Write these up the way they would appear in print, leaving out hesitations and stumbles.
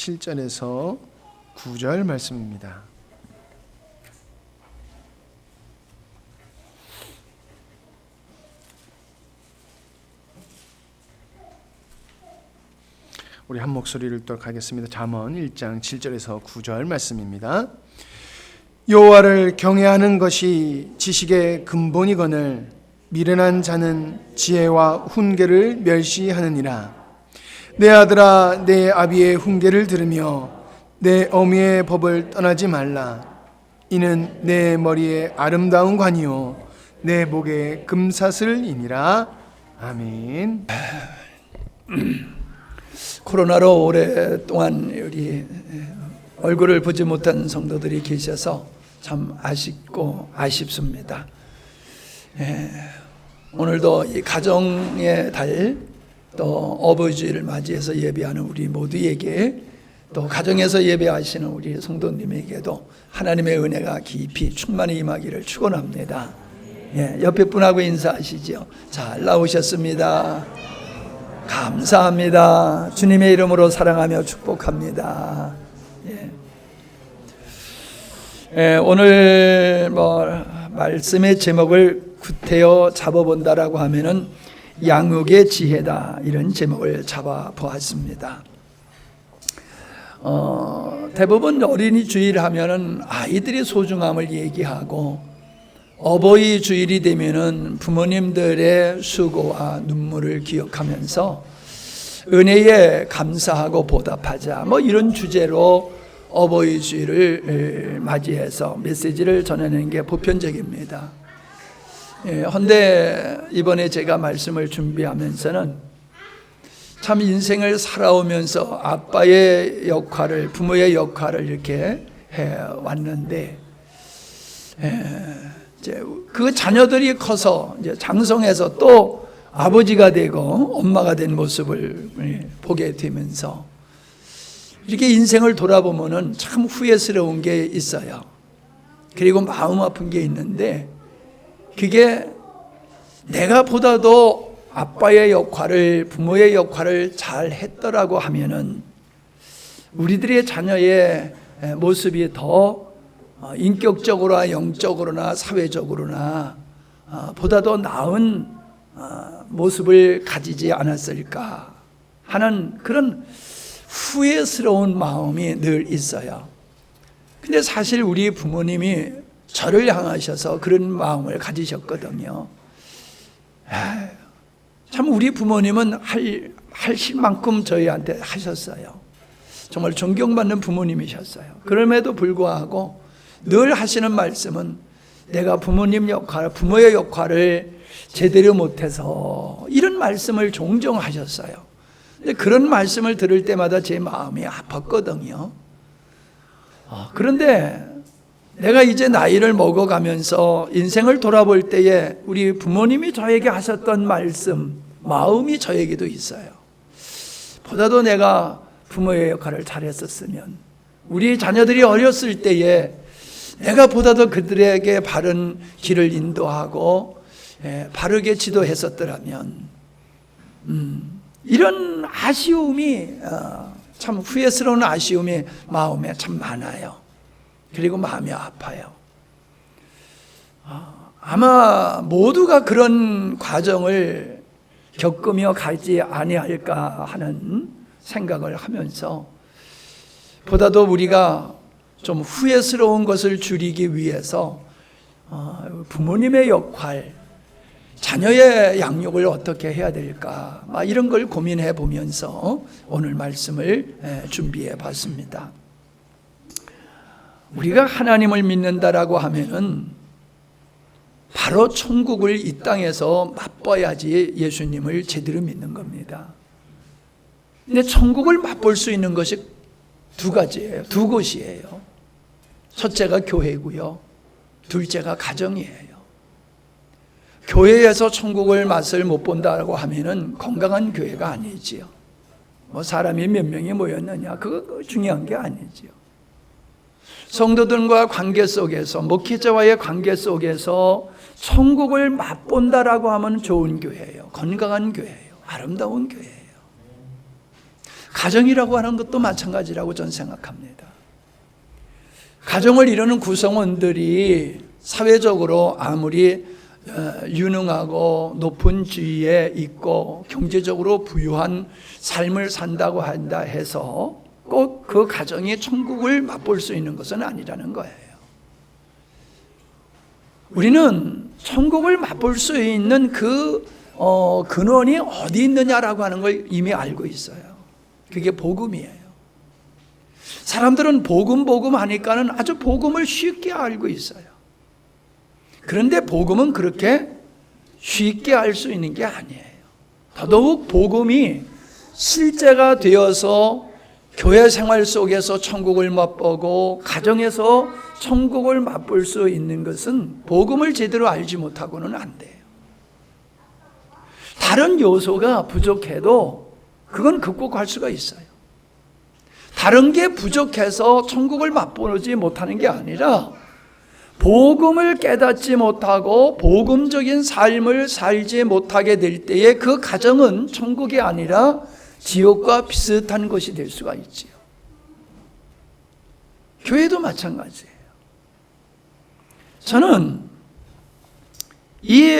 7절에서 9절 말씀입니다. 우리 한 목소리를 읽도록 하겠습니다. 잠언 1장 7절에서 9절 말씀입니다. 여호와를 경외하는 것이 지식의 근본이거늘 미련한 자는 지혜와 훈계를 멸시하느니라. 내 아들아, 내 아비의 훈계를 들으며 내 어미의 법을 떠나지 말라. 이는 내 머리에 아름다운 관이요 내 목에 금사슬이니라. 아멘. 코로나로 오랫동안 우리 얼굴을 보지 못한 성도들이 계셔서 참 아쉽고 아쉽습니다. 오늘도 이 가정의 달, 또 어버이주일을 맞이해서 예배하는 우리 모두에게, 또 가정에서 예배하시는 우리 성도님에게도 하나님의 은혜가 깊이 충만히 임하기를 축원합니다. 옆에 분하고 인사하시죠. 잘 나오셨습니다. 감사합니다. 주님의 이름으로 사랑하며 축복합니다. 오늘 말씀의 제목을 구태여 잡아본다라고 하면은 양육의 지혜다, 이런 제목을 잡아 보았습니다. 대부분 어린이 주일 하면은 아이들의 소중함을 얘기하고, 어버이 주일이 되면은 부모님들의 수고와 눈물을 기억하면서 은혜에 감사하고 보답하자, 이런 주제로 어버이 주일을 맞이해서 메시지를 전하는 게 보편적입니다. 그런데 이번에 제가 말씀을 준비하면서는 참 인생을 살아오면서 아빠의 역할을, 부모의 역할을 이렇게 해왔는데, 이제 그 자녀들이 커서 이제 장성해서 또 아버지가 되고 엄마가 된 모습을 보게 되면서 이렇게 인생을 돌아보면은 참 후회스러운 게 있어요. 그리고 마음 아픈 게 있는데, 그게 내가 보다도 아빠의 역할을, 부모의 역할을 잘 했더라고 하면은 우리들의 자녀의 모습이 더 인격적으로나 영적으로나 사회적으로나 보다 더 나은 모습을 가지지 않았을까 하는 그런 후회스러운 마음이 늘 있어요. 근데 사실 우리 부모님이 저를 향하셔서 그런 마음을 가지셨거든요. 참 우리 부모님은 하실 만큼 저희한테 하셨어요. 정말 존경받는 부모님이셨어요. 그럼에도 불구하고 늘 하시는 말씀은 내가 부모님 역할, 부모의 역할을 제대로 못해서, 이런 말씀을 종종 하셨어요. 근데 그런 말씀을 들을 때마다 제 마음이 아팠거든요. 그런데 내가 이제 나이를 먹어가면서 인생을 돌아볼 때에 우리 부모님이 저에게 하셨던 말씀, 마음이 저에게도 있어요. 보다도 내가 부모의 역할을 잘했었으면, 우리 자녀들이 어렸을 때에 내가 보다도 그들에게 바른 길을 인도하고 바르게 지도했었더라면, 이런 아쉬움이, 참 후회스러운 아쉬움이 마음에 참 많아요. 그리고 마음이 아파요. 아마 모두가 그런 과정을 겪으며 가지 아니할까 하는 생각을 하면서, 보다도 우리가 좀 후회스러운 것을 줄이기 위해서 부모님의 역할, 자녀의 양육을 어떻게 해야 될까, 이런 걸 고민해 보면서 오늘 말씀을 준비해 봤습니다. 우리가 하나님을 믿는다라고 하면은 바로 천국을 이 땅에서 맛봐야지 예수님을 제대로 믿는 겁니다. 근데 천국을 맛볼 수 있는 것이 두 가지예요. 두 곳이에요. 첫째가 교회고요, 둘째가 가정이에요. 교회에서 천국을 맛을 못 본다고 하면은 건강한 교회가 아니지요. 사람이 몇 명이 모였느냐, 그거 중요한 게 아니지요. 성도들과 관계 속에서, 목회자와의 관계 속에서 천국을 맛본다라고 하면 좋은 교회예요. 건강한 교회예요. 아름다운 교회예요. 가정이라고 하는 것도 마찬가지라고 저는 생각합니다. 가정을 이루는 구성원들이 사회적으로 아무리 유능하고 높은 지위에 있고 경제적으로 부유한 삶을 산다고 한다 해서 꼭 그 가정이 천국을 맛볼 수 있는 것은 아니라는 거예요. 우리는 천국을 맛볼 수 있는 그 근원이 어디 있느냐라고 하는 걸 이미 알고 있어요. 그게 복음이에요. 사람들은 복음 하니까는 아주 복음을 쉽게 알고 있어요. 그런데 복음은 그렇게 쉽게 알 수 있는 게 아니에요. 더더욱 복음이 실제가 되어서 교회 생활 속에서 천국을 맛보고 가정에서 천국을 맛볼 수 있는 것은 복음을 제대로 알지 못하고는 안 돼요. 다른 요소가 부족해도 그건 극복할 수가 있어요. 다른 게 부족해서 천국을 맛보지 못하는 게 아니라 복음을 깨닫지 못하고 복음적인 삶을 살지 못하게 될 때에 그 가정은 천국이 아니라 지옥과 비슷한 것이 될 수가 있지요. 교회도 마찬가지예요. 저는 이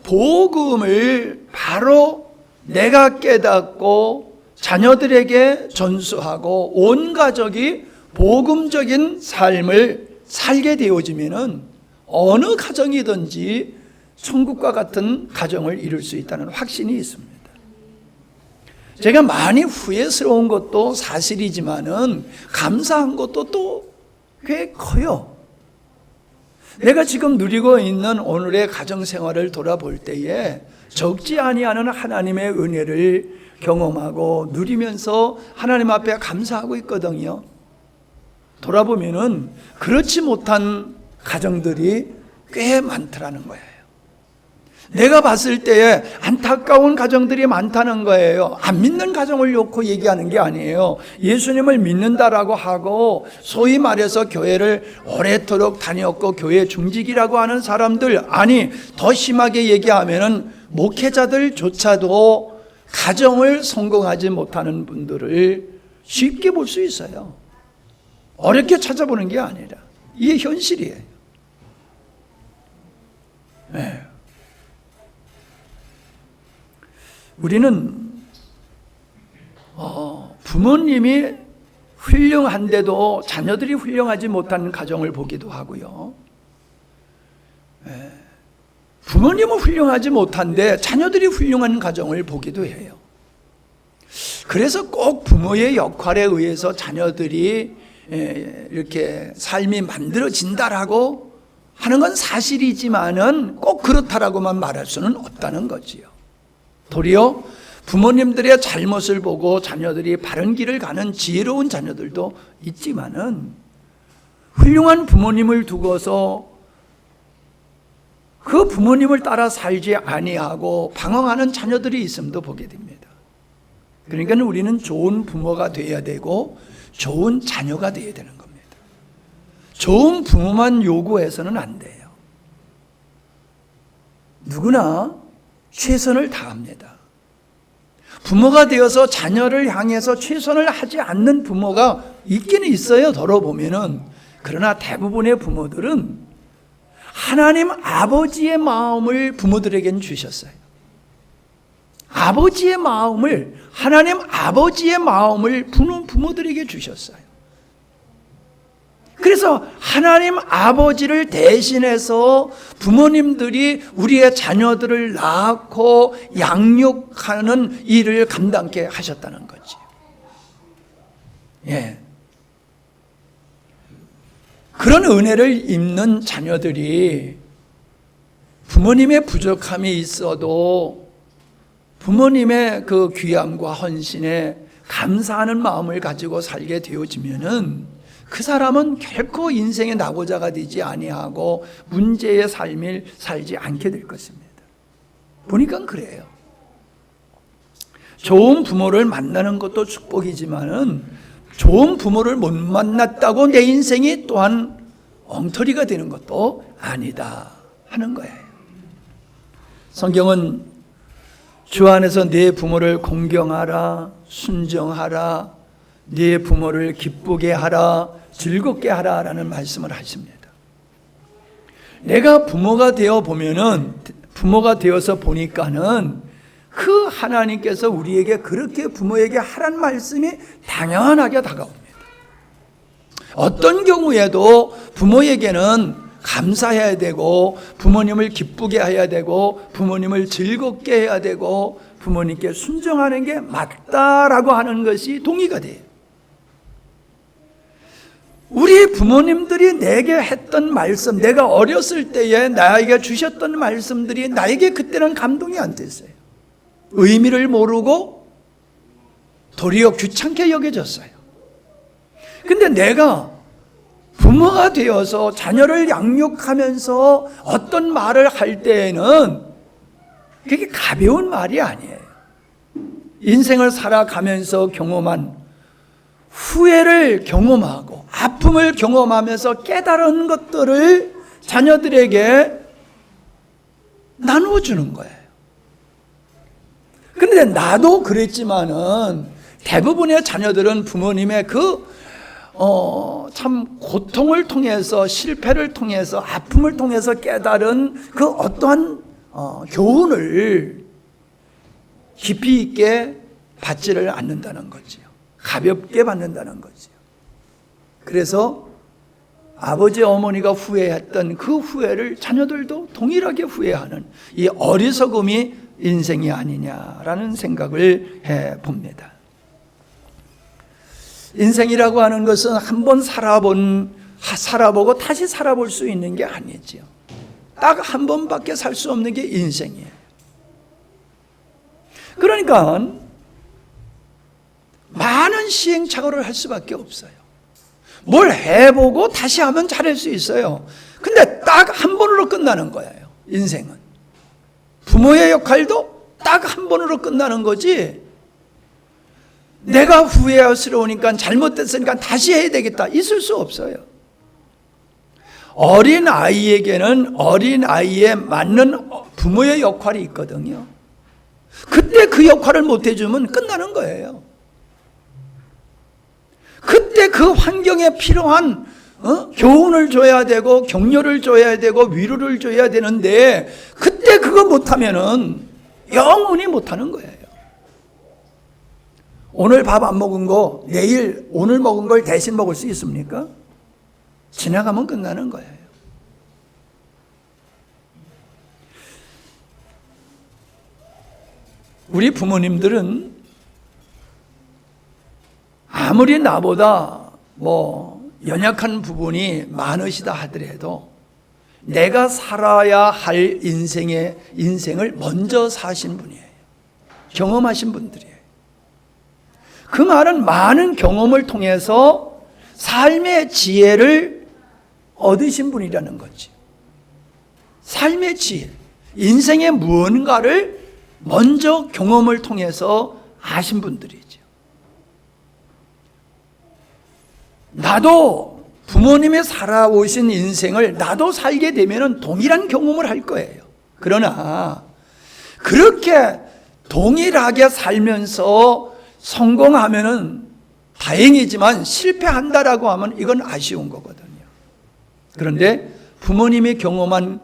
복음을 바로 내가 깨닫고 자녀들에게 전수하고 온 가족이 복음적인 삶을 살게 되어지면은 어느 가정이든지 천국과 같은 가정을 이룰 수 있다는 확신이 있습니다. 제가 많이 후회스러운 것도 사실이지만은 감사한 것도 또 꽤 커요. 내가 지금 누리고 있는 오늘의 가정 생활을 돌아볼 때에 적지 아니하는 하나님의 은혜를 경험하고 누리면서 하나님 앞에 감사하고 있거든요. 돌아보면은 그렇지 못한 가정들이 꽤 많더라는 거예요. 내가 봤을 때에 안타까운 가정들이 많다는 거예요. 안 믿는 가정을 놓고 얘기하는 게 아니에요. 예수님을 믿는다라고 하고 소위 말해서 교회를 오래도록 다녔고 교회 중직이라고 하는 사람들, 아니 더 심하게 얘기하면은 목회자들조차도 가정을 성공하지 못하는 분들을 쉽게 볼 수 있어요. 어렵게 찾아보는 게 아니라 이게 현실이에요. 네. 우리는 부모님이 훌륭한데도 자녀들이 훌륭하지 못한 가정을 보기도 하고요. 부모님은 훌륭하지 못한데 자녀들이 훌륭한 가정을 보기도 해요. 그래서 꼭 부모의 역할에 의해서 자녀들이 이렇게 삶이 만들어진다라고 하는 건 사실이지만은 꼭 그렇다라고만 말할 수는 없다는 거지요. 도리어 부모님들의 잘못을 보고 자녀들이 바른 길을 가는 지혜로운 자녀들도 있지만은 훌륭한 부모님을 두고서 그 부모님을 따라 살지 아니하고 방황하는 자녀들이 있음도 보게 됩니다. 그러니까 우리는 좋은 부모가 되어야 되고 좋은 자녀가 되어야 되는 겁니다. 좋은 부모만 요구해서는 안 돼요. 누구나 최선을 다합니다. 부모가 되어서 자녀를 향해서 최선을 하지 않는 부모가 있기는 있어요. 돌아보면은. 그러나 대부분의 부모들은 하나님 아버지의 마음을 부모들에게는 주셨어요. 아버지의 마음을, 하나님 아버지의 마음을 부모들에게 주셨어요. 그래서 하나님 아버지를 대신해서 부모님들이 우리의 자녀들을 낳고 양육하는 일을 감당케 하셨다는 거지. 예. 그런 은혜를 입는 자녀들이 부모님의 부족함이 있어도 부모님의 그 귀함과 헌신에 감사하는 마음을 가지고 살게 되어지면은 그 사람은 결코 인생의 낙오자가 되지 아니하고 문제의 삶을 살지 않게 될 것입니다. 보니까 그래요. 좋은 부모를 만나는 것도 축복이지만은 좋은 부모를 못 만났다고 내 인생이 또한 엉터리가 되는 것도 아니다 하는 거예요. 성경은 주 안에서 네 부모를 공경하라, 순정하라, 네 부모를 기쁘게 하라, 즐겁게 하라라는 말씀을 하십니다. 내가 부모가 되어서 보니까는 그 하나님께서 우리에게 그렇게 부모에게 하란 말씀이 당연하게 다가옵니다. 어떤 경우에도 부모에게는 감사해야 되고, 부모님을 기쁘게 해야 되고, 부모님을 즐겁게 해야 되고, 부모님께 순종하는 게 맞다라고 하는 것이 동의가 돼요. 우리 부모님들이 내게 했던 말씀, 내가 어렸을 때에 나에게 주셨던 말씀들이 나에게 그때는 감동이 안 됐어요. 의미를 모르고 도리어 귀찮게 여겨졌어요. 근데 내가 부모가 되어서 자녀를 양육하면서 어떤 말을 할 때에는 그게 가벼운 말이 아니에요. 인생을 살아가면서 경험한 후회를 경험하고 아픔을 경험하면서 깨달은 것들을 자녀들에게 나누어 주는 거예요. 그런데 나도 그랬지만은 대부분의 자녀들은 부모님의 참 고통을 통해서, 실패를 통해서, 아픔을 통해서 깨달은 그 어떠한 교훈을 깊이 있게 받지를 않는다는 거지요. 가볍게 받는다는 거지요. 그래서 아버지 어머니가 후회했던 그 후회를 자녀들도 동일하게 후회하는 이 어리석음이 인생이 아니냐라는 생각을 해봅니다. 인생이라고 하는 것은 한번 살아보고 다시 살아볼 수 있는 게 아니지요. 딱 한 번밖에 살 수 없는 게 인생이에요. 그러니까 많은 시행착오를 할 수밖에 없어요. 뭘 해보고 다시 하면 잘할 수 있어요. 근데 딱 한 번으로 끝나는 거예요. 인생은. 부모의 역할도 딱 한 번으로 끝나는 거지, 내가 후회스러우니까 잘못됐으니까 다시 해야 되겠다, 있을 수 없어요. 어린 아이에게는 어린 아이에 맞는 부모의 역할이 있거든요. 그때 그 역할을 못 해주면 끝나는 거예요. 그때 그 환경에 필요한 교훈을 줘야 되고, 격려를 줘야 되고, 위로를 줘야 되는데, 그때 그거 못하면은 영원히 못하는 거예요. 오늘 밥 안 먹은 거 내일 오늘 먹은 걸 대신 먹을 수 있습니까? 지나가면 끝나는 거예요. 우리 부모님들은 아무리 나보다 연약한 부분이 많으시다 하더라도 내가 살아야 할 인생을 먼저 사신 분이에요. 경험하신 분들이에요. 그 말은 많은 경험을 통해서 삶의 지혜를 얻으신 분이라는 거지. 삶의 지혜, 인생의 무언가를 먼저 경험을 통해서 아신 분들이죠. 나도 부모님이 살아오신 인생을 나도 살게 되면 동일한 경험을 할 거예요. 그러나 그렇게 동일하게 살면서 성공하면은 다행이지만 실패한다라고 하면 이건 아쉬운 거거든요. 그런데 부모님이 경험한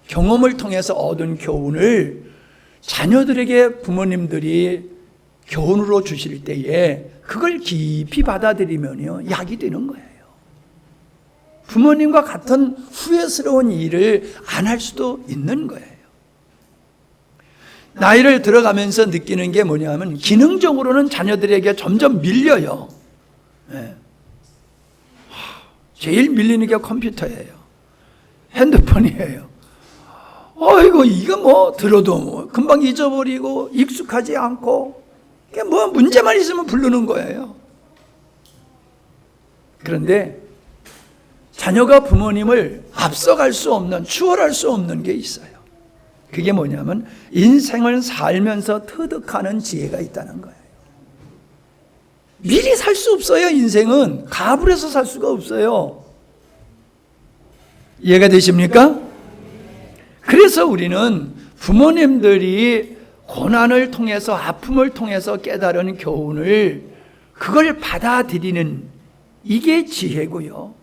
경험을 통해서 얻은 교훈을 자녀들에게 부모님들이 교훈으로 주실 때에 그걸 깊이 받아들이면요, 약이 되는 거예요. 부모님과 같은 후회스러운 일을 안 할 수도 있는 거예요. 나이를 들어가면서 느끼는 게 뭐냐면 기능적으로는 자녀들에게 점점 밀려요. 제일 밀리는 게 컴퓨터예요. 핸드폰이에요. 이거 들어도 금방 잊어버리고 익숙하지 않고 문제만 있으면 부르는 거예요. 그런데 자녀가 부모님을 앞서갈 수 없는, 추월할 수 없는 게 있어요. 그게 뭐냐면 인생을 살면서 터득하는 지혜가 있다는 거예요. 미리 살 수 없어요. 인생은 가불해서 살 수가 없어요. 이해가 되십니까? 그래서 우리는 부모님들이 고난을 통해서, 아픔을 통해서 깨달은 교훈을, 그걸 받아들이는, 이게 지혜고요.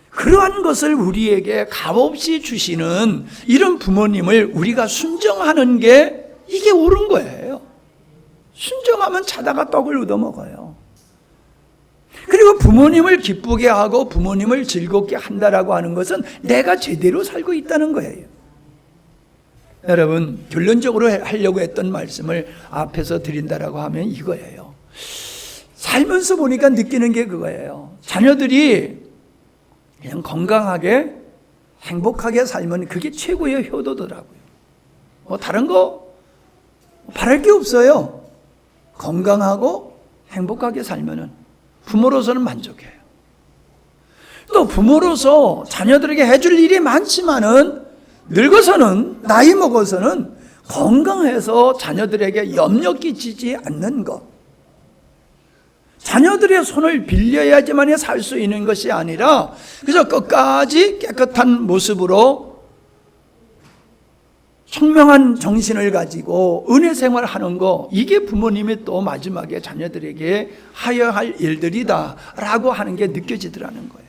그러한 것을 우리에게 값없이 주시는 이런 부모님을 우리가 순정하는 게, 이게 옳은 거예요. 순정하면 자다가 떡을 얻어먹어요. 그리고 부모님을 기쁘게 하고 부모님을 즐겁게 한다라고 하는 것은 내가 제대로 살고 있다는 거예요. 여러분, 결론적으로 하려고 했던 말씀을 앞에서 드린다라고 하면 이거예요. 살면서 보니까 느끼는 게 그거예요. 자녀들이 그냥 건강하게 행복하게 살면 그게 최고의 효도더라고요. 뭐 다른 거 바랄 게 없어요. 건강하고 행복하게 살면은 부모로서는 만족해요. 또 부모로서 자녀들에게 해줄 일이 많지만은 늙어서는, 나이 먹어서는 건강해서 자녀들에게 염려 끼치지 않는 것, 자녀들의 손을 빌려야지만 살 수 있는 것이 아니라 그래서 끝까지 깨끗한 모습으로 청명한 정신을 가지고 은혜 생활하는 거, 이게 부모님이 또 마지막에 자녀들에게 하여야 할 일들이다 라고 하는 게 느껴지더라는 거예요.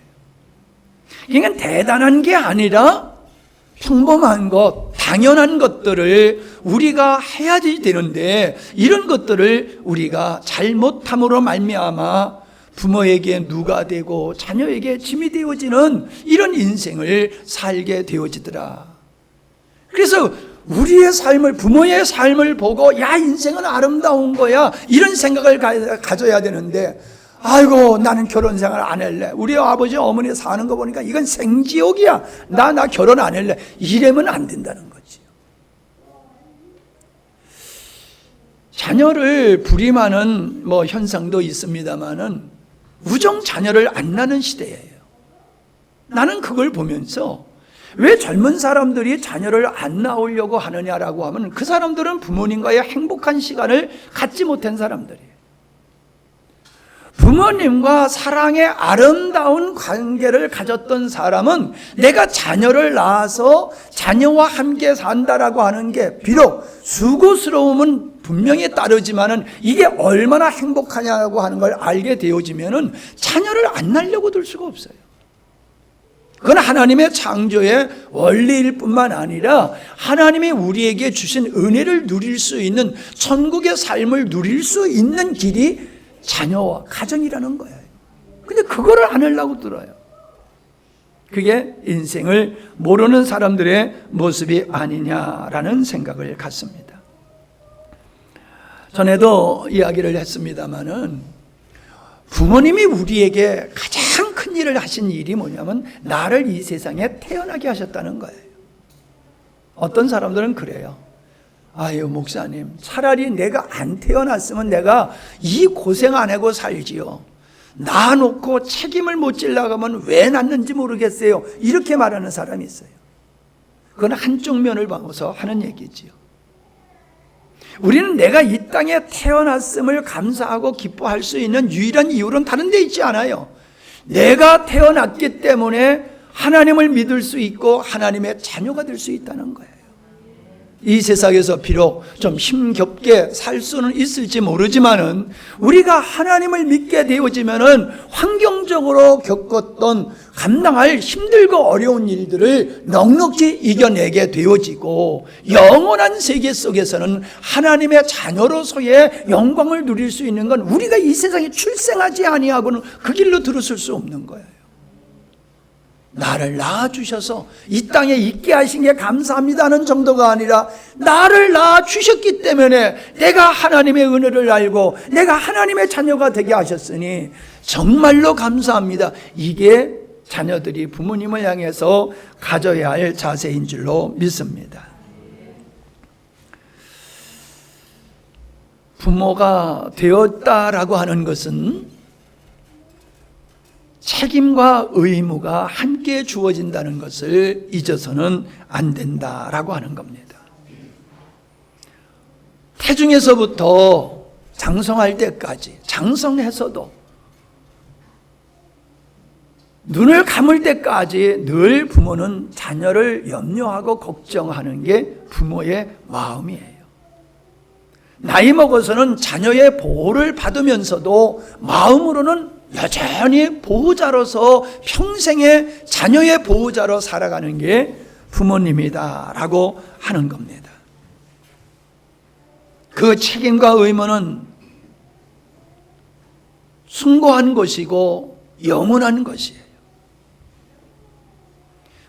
그러니까 대단한 게 아니라 평범한 것, 당연한 것들을 우리가 해야지 되는데, 이런 것들을 우리가 잘못함으로 말미암아 부모에게 누가 되고 자녀에게 짐이 되어지는 이런 인생을 살게 되어지더라. 그래서 우리의 삶을, 부모의 삶을 보고 야, 인생은 아름다운 거야, 이런 생각을 가져야 되는데, 아이고 나는 결혼 생활 안 할래, 우리 아버지 어머니 사는 거 보니까 이건 생지옥이야, 나 결혼 안 할래, 이러면 안 된다는 거지. 자녀를 부림하는 현상도 있습니다만은 우정 자녀를 안 낳는 시대예요. 나는 그걸 보면서 왜 젊은 사람들이 자녀를 안 낳으려고 하느냐라고 하면, 그 사람들은 부모님과의 행복한 시간을 갖지 못한 사람들이에요. 부모님과 사랑의 아름다운 관계를 가졌던 사람은 내가 자녀를 낳아서 자녀와 함께 산다라고 하는 게 비록 수고스러움은 분명히 따르지만은 이게 얼마나 행복하냐고 하는 걸 알게 되어지면은 자녀를 안 낳으려고 들 수가 없어요. 그건 하나님의 창조의 원리일 뿐만 아니라 하나님이 우리에게 주신 은혜를 누릴 수 있는 천국의 삶을 누릴 수 있는 길이 자녀와 가정이라는 거예요. 근데 그거를 안 하려고 들어요. 그게 인생을 모르는 사람들의 모습이 아니냐라는 생각을 갖습니다. 전에도 이야기를 했습니다마는 부모님이 우리에게 가장 큰 일을 하신 일이 뭐냐면 나를 이 세상에 태어나게 하셨다는 거예요. 어떤 사람들은 그래요. 아유 목사님, 차라리 내가 안 태어났으면 내가 이 고생 안 하고 살지요. 낳아놓고 책임을 못 지려가면 왜 낳는지 모르겠어요. 이렇게 말하는 사람이 있어요. 그건 한쪽 면을 봐서 하는 얘기지요. 우리는 내가 이 땅에 태어났음을 감사하고 기뻐할 수 있는 유일한 이유는 다른 데 있지 않아요. 내가 태어났기 때문에 하나님을 믿을 수 있고 하나님의 자녀가 될 수 있다는 거예요. 이 세상에서 비록 좀 힘겹게 살 수는 있을지 모르지만은 우리가 하나님을 믿게 되어지면은 환경적으로 겪었던 감당할 힘들고 어려운 일들을 넉넉히 이겨내게 되어지고 영원한 세계 속에서는 하나님의 자녀로서의 영광을 누릴 수 있는 건 우리가 이 세상에 출생하지 아니하고는 그 길로 들어설 수 없는 거예요. 나를 낳아주셔서 이 땅에 있게 하신 게 감사합니다는 정도가 아니라 나를 낳아주셨기 때문에 내가 하나님의 은혜를 알고 내가 하나님의 자녀가 되게 하셨으니 정말로 감사합니다. 이게 자녀들이 부모님을 향해서 가져야 할 자세인 줄로 믿습니다. 부모가 되었다라고 하는 것은 책임과 의무가 함께 주어진다는 것을 잊어서는 안 된다라고 하는 겁니다. 태중에서부터 장성할 때까지, 장성해서도 눈을 감을 때까지 늘 부모는 자녀를 염려하고 걱정하는 게 부모의 마음이에요. 나이 먹어서는 자녀의 보호를 받으면서도 마음으로는 여전히 보호자로서 평생의 자녀의 보호자로 살아가는 게 부모님이다라고 하는 겁니다. 그 책임과 의무는 숭고한 것이고 영원한 것이에요.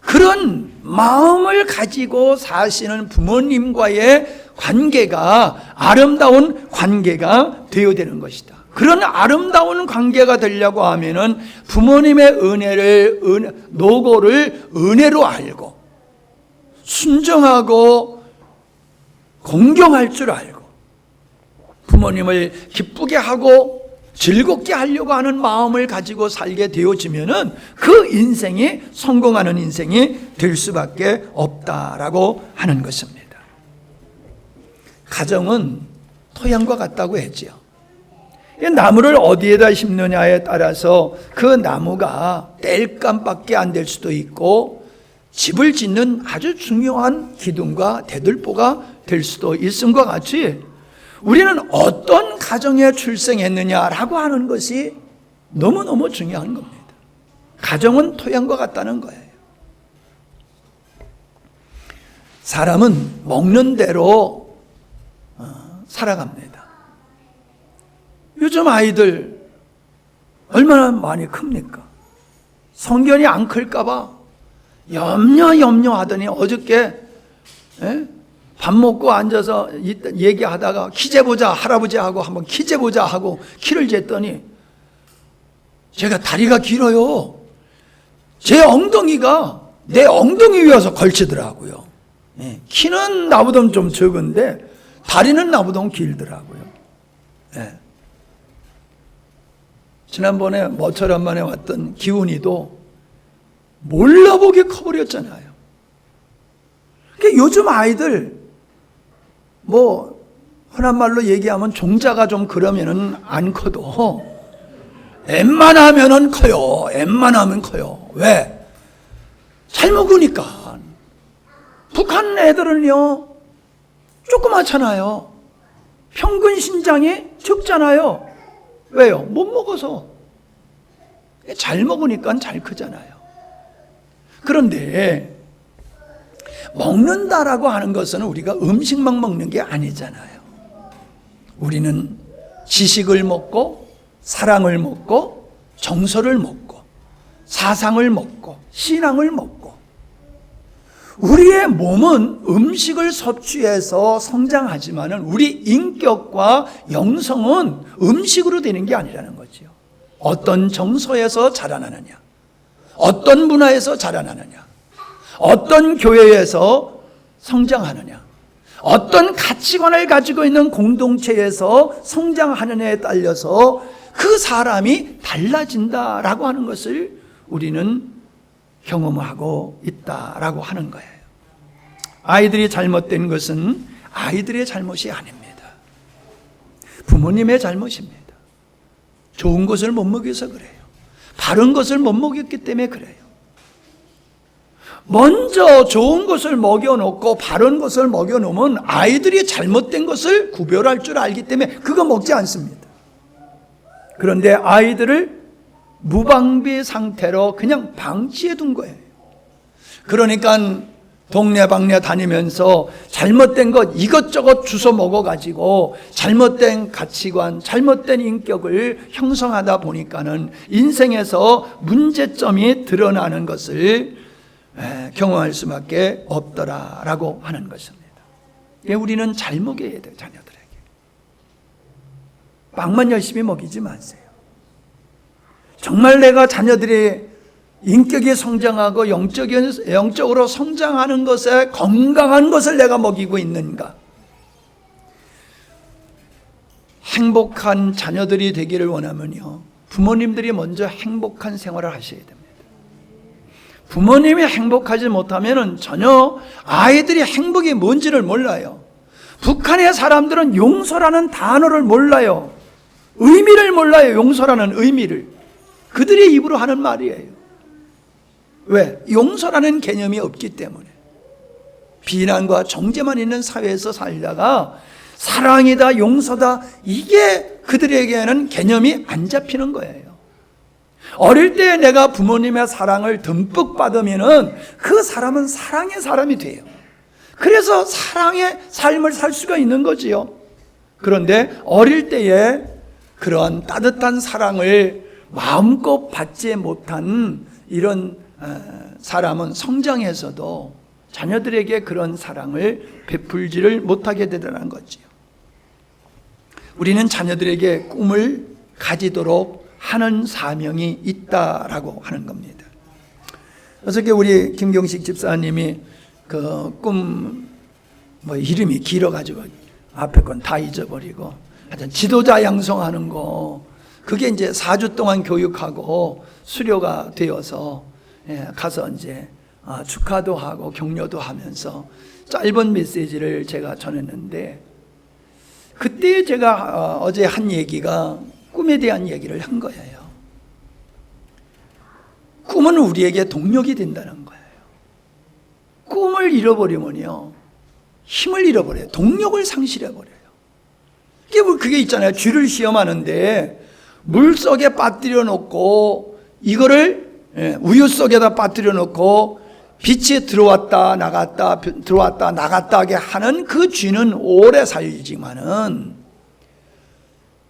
그런 마음을 가지고 사시는 부모님과의 관계가 아름다운 관계가 되어야 되는 것이다. 그런 아름다운 관계가 되려고 하면은 부모님의 노고를 은혜로 알고 순종하고 공경할 줄 알고 부모님을 기쁘게 하고 즐겁게 하려고 하는 마음을 가지고 살게 되어지면은 그 인생이 성공하는 인생이 될 수밖에 없다라고 하는 것입니다. 가정은 토양과 같다고 했지요. 나무를 어디에다 심느냐에 따라서 그 나무가 땔감밖에 안 될 수도 있고 집을 짓는 아주 중요한 기둥과 대들보가 될 수도 있음과 같이 우리는 어떤 가정에 출생했느냐라고 하는 것이 너무너무 중요한 겁니다. 가정은 토양과 같다는 거예요. 사람은 먹는 대로 살아갑니다. 요즘 아이들 얼마나 많이 큽니까? 성견이 안 클까 봐 염려하더니 어저께 밥 먹고 앉아서 얘기하다가 키 재보자 할아버지하고 한번 키 재보자 하고 키를 쟀더니 제가 다리가 길어요. 제 엉덩이가 내 엉덩이 위에서 걸치더라고요. 키는 나보다 좀 적은데 다리는 나보다 길더라고요. 지난번에 모처럼 만에 왔던 기훈이도 몰라보게 커버렸잖아요. 그러니까 요즘 아이들 뭐 흔한 말로 얘기하면 종자가 좀 그러면은 안 커도 웬만하면은 커요. 웬만하면 커요. 왜? 잘 먹으니까. 북한 애들은요 조그맣잖아요. 평균 신장이 적잖아요. 왜요? 못 먹어서. 잘 먹으니까 잘 크잖아요. 그런데 먹는다라고 하는 것은 우리가 음식만 먹는 게 아니잖아요. 우리는 지식을 먹고 사랑을 먹고 정서를 먹고 사상을 먹고 신앙을 먹고 우리의 몸은 음식을 섭취해서 성장하지만은 우리 인격과 영성은 음식으로 되는 게 아니라는 거죠. 어떤 정서에서 자라나느냐, 어떤 문화에서 자라나느냐, 어떤 교회에서 성장하느냐, 어떤 가치관을 가지고 있는 공동체에서 성장하느냐에 따라서 그 사람이 달라진다라고 하는 것을 우리는 경험하고 있다라고 하는 거예요. 아이들이 잘못된 것은 아이들의 잘못이 아닙니다. 부모님의 잘못입니다. 좋은 것을 못 먹여서 그래요. 바른 것을 못 먹였기 때문에 그래요. 먼저 좋은 것을 먹여놓고 바른 것을 먹여놓으면 아이들이 잘못된 것을 구별할 줄 알기 때문에 그거 먹지 않습니다. 그런데 아이들을 무방비 상태로 그냥 방치해 둔 거예요. 그러니까 동네방네 다니면서 잘못된 것 이것저것 주워 먹어가지고 잘못된 가치관, 잘못된 인격을 형성하다 보니까는 인생에서 문제점이 드러나는 것을 경험할 수밖에 없더라라고 하는 것입니다. 우리는 잘 먹여야 돼요. 자녀들에게. 빵만 열심히 먹이지 마세요. 정말 내가 자녀들이 인격이 성장하고 영적으로 성장하는 것에 건강한 것을 내가 먹이고 있는가? 행복한 자녀들이 되기를 원하면요, 부모님들이 먼저 행복한 생활을 하셔야 됩니다. 부모님이 행복하지 못하면 전혀 아이들이 행복이 뭔지를 몰라요. 북한의 사람들은 용서라는 단어를 몰라요. 의미를 몰라요. 용서라는 의미를. 그들의 입으로 하는 말이에요. 왜? 용서라는 개념이 없기 때문에. 비난과 정죄만 있는 사회에서 살다가 사랑이다, 용서다, 이게 그들에게는 개념이 안 잡히는 거예요. 어릴 때 내가 부모님의 사랑을 듬뿍 받으면은 그 사람은 사랑의 사람이 돼요. 그래서 사랑의 삶을 살 수가 있는 거지요. 그런데 어릴 때에 그러한 따뜻한 사랑을 마음껏 받지 못한 이런 사람은 성장해서도 자녀들에게 그런 사랑을 베풀지를 못하게 되더라는 거지요. 우리는 자녀들에게 꿈을 가지도록 하는 사명이 있다라고 하는 겁니다. 어저께 우리 김경식 집사님이 그 꿈 이름이 길어가지고 앞에 건 다 잊어버리고 하여튼 지도자 양성하는 거, 그게 이제 4주 동안 교육하고 수료가 되어서 가서 이제 축하도 하고 격려도 하면서 짧은 메시지를 제가 전했는데, 그때 제가 어제 한 얘기가 꿈에 대한 얘기를 한 거예요. 꿈은 우리에게 동력이 된다는 거예요. 꿈을 잃어버리면요, 힘을 잃어버려요. 동력을 상실해버려요. 그게 있잖아요. 쥐를 시험하는데 물 속에 빠뜨려 놓고 이거를 우유 속에다 빠뜨려 놓고 빛이 들어왔다 나갔다 들어왔다 나갔다 하게 하는 그 쥐는 오래 살지만은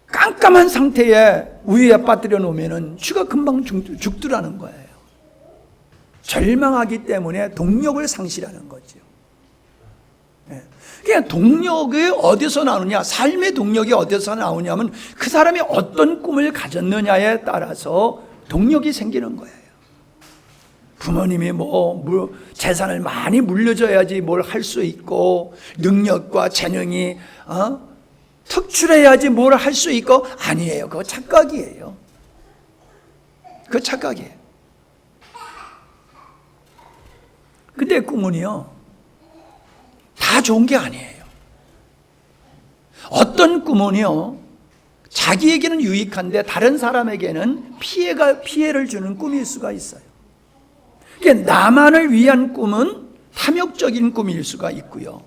깜깜한 상태에 우유에 빠뜨려 놓으면은 쥐가 금방 죽더라는 거예요. 절망하기 때문에 동력을 상실하는 거죠. 그냥 동력이 어디서 나오느냐, 삶의 동력이 어디서 나오냐면 그 사람이 어떤 꿈을 가졌느냐에 따라서 동력이 생기는 거예요. 부모님이 재산을 많이 물려줘야지 뭘 할 수 있고, 능력과 재능이 특출해야지 뭘 할 수 있고, 아니에요. 그거 착각이에요. 그거 착각이에요. 근데 꿈은요, 다 좋은 게 아니에요. 어떤 꿈은요, 자기에게는 유익한데 다른 사람에게는 피해를 주는 꿈일 수가 있어요. 그러니까 나만을 위한 꿈은 탐욕적인 꿈일 수가 있고요,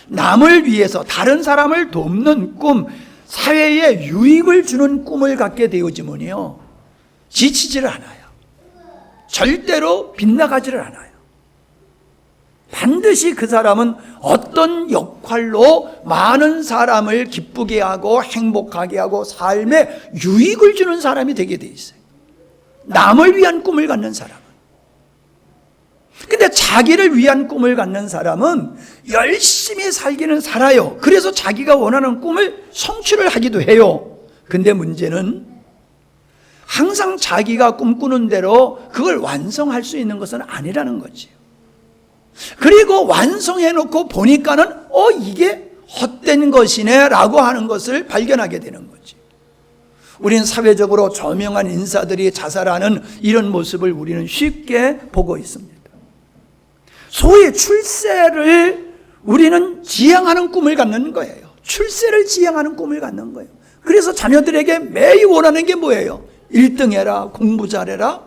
남을 위해서 다른 사람을 돕는 꿈, 사회에 유익을 주는 꿈을 갖게 되어지면요, 지치지를 않아요. 절대로 빗나가지를 않아요. 반드시 그 사람은 어떤 역할로 많은 사람을 기쁘게 하고 행복하게 하고 삶에 유익을 주는 사람이 되게 돼 있어요. 남을 위한 꿈을 갖는 사람은. 근데 자기를 위한 꿈을 갖는 사람은 열심히 살기는 살아요. 그래서 자기가 원하는 꿈을 성취를 하기도 해요. 근데 문제는 항상 자기가 꿈꾸는 대로 그걸 완성할 수 있는 것은 아니라는 거지. 그리고 완성해놓고 보니까는 이게 헛된 것이네 라고 하는 것을 발견하게 되는 거지. 우리는 사회적으로 저명한 인사들이 자살하는 이런 모습을 우리는 쉽게 보고 있습니다. 소위 출세를 우리는 지향하는 꿈을 갖는 거예요. 출세를 지향하는 꿈을 갖는 거예요. 그래서 자녀들에게 매일 원하는 게 뭐예요? 1등 해라, 공부 잘해라,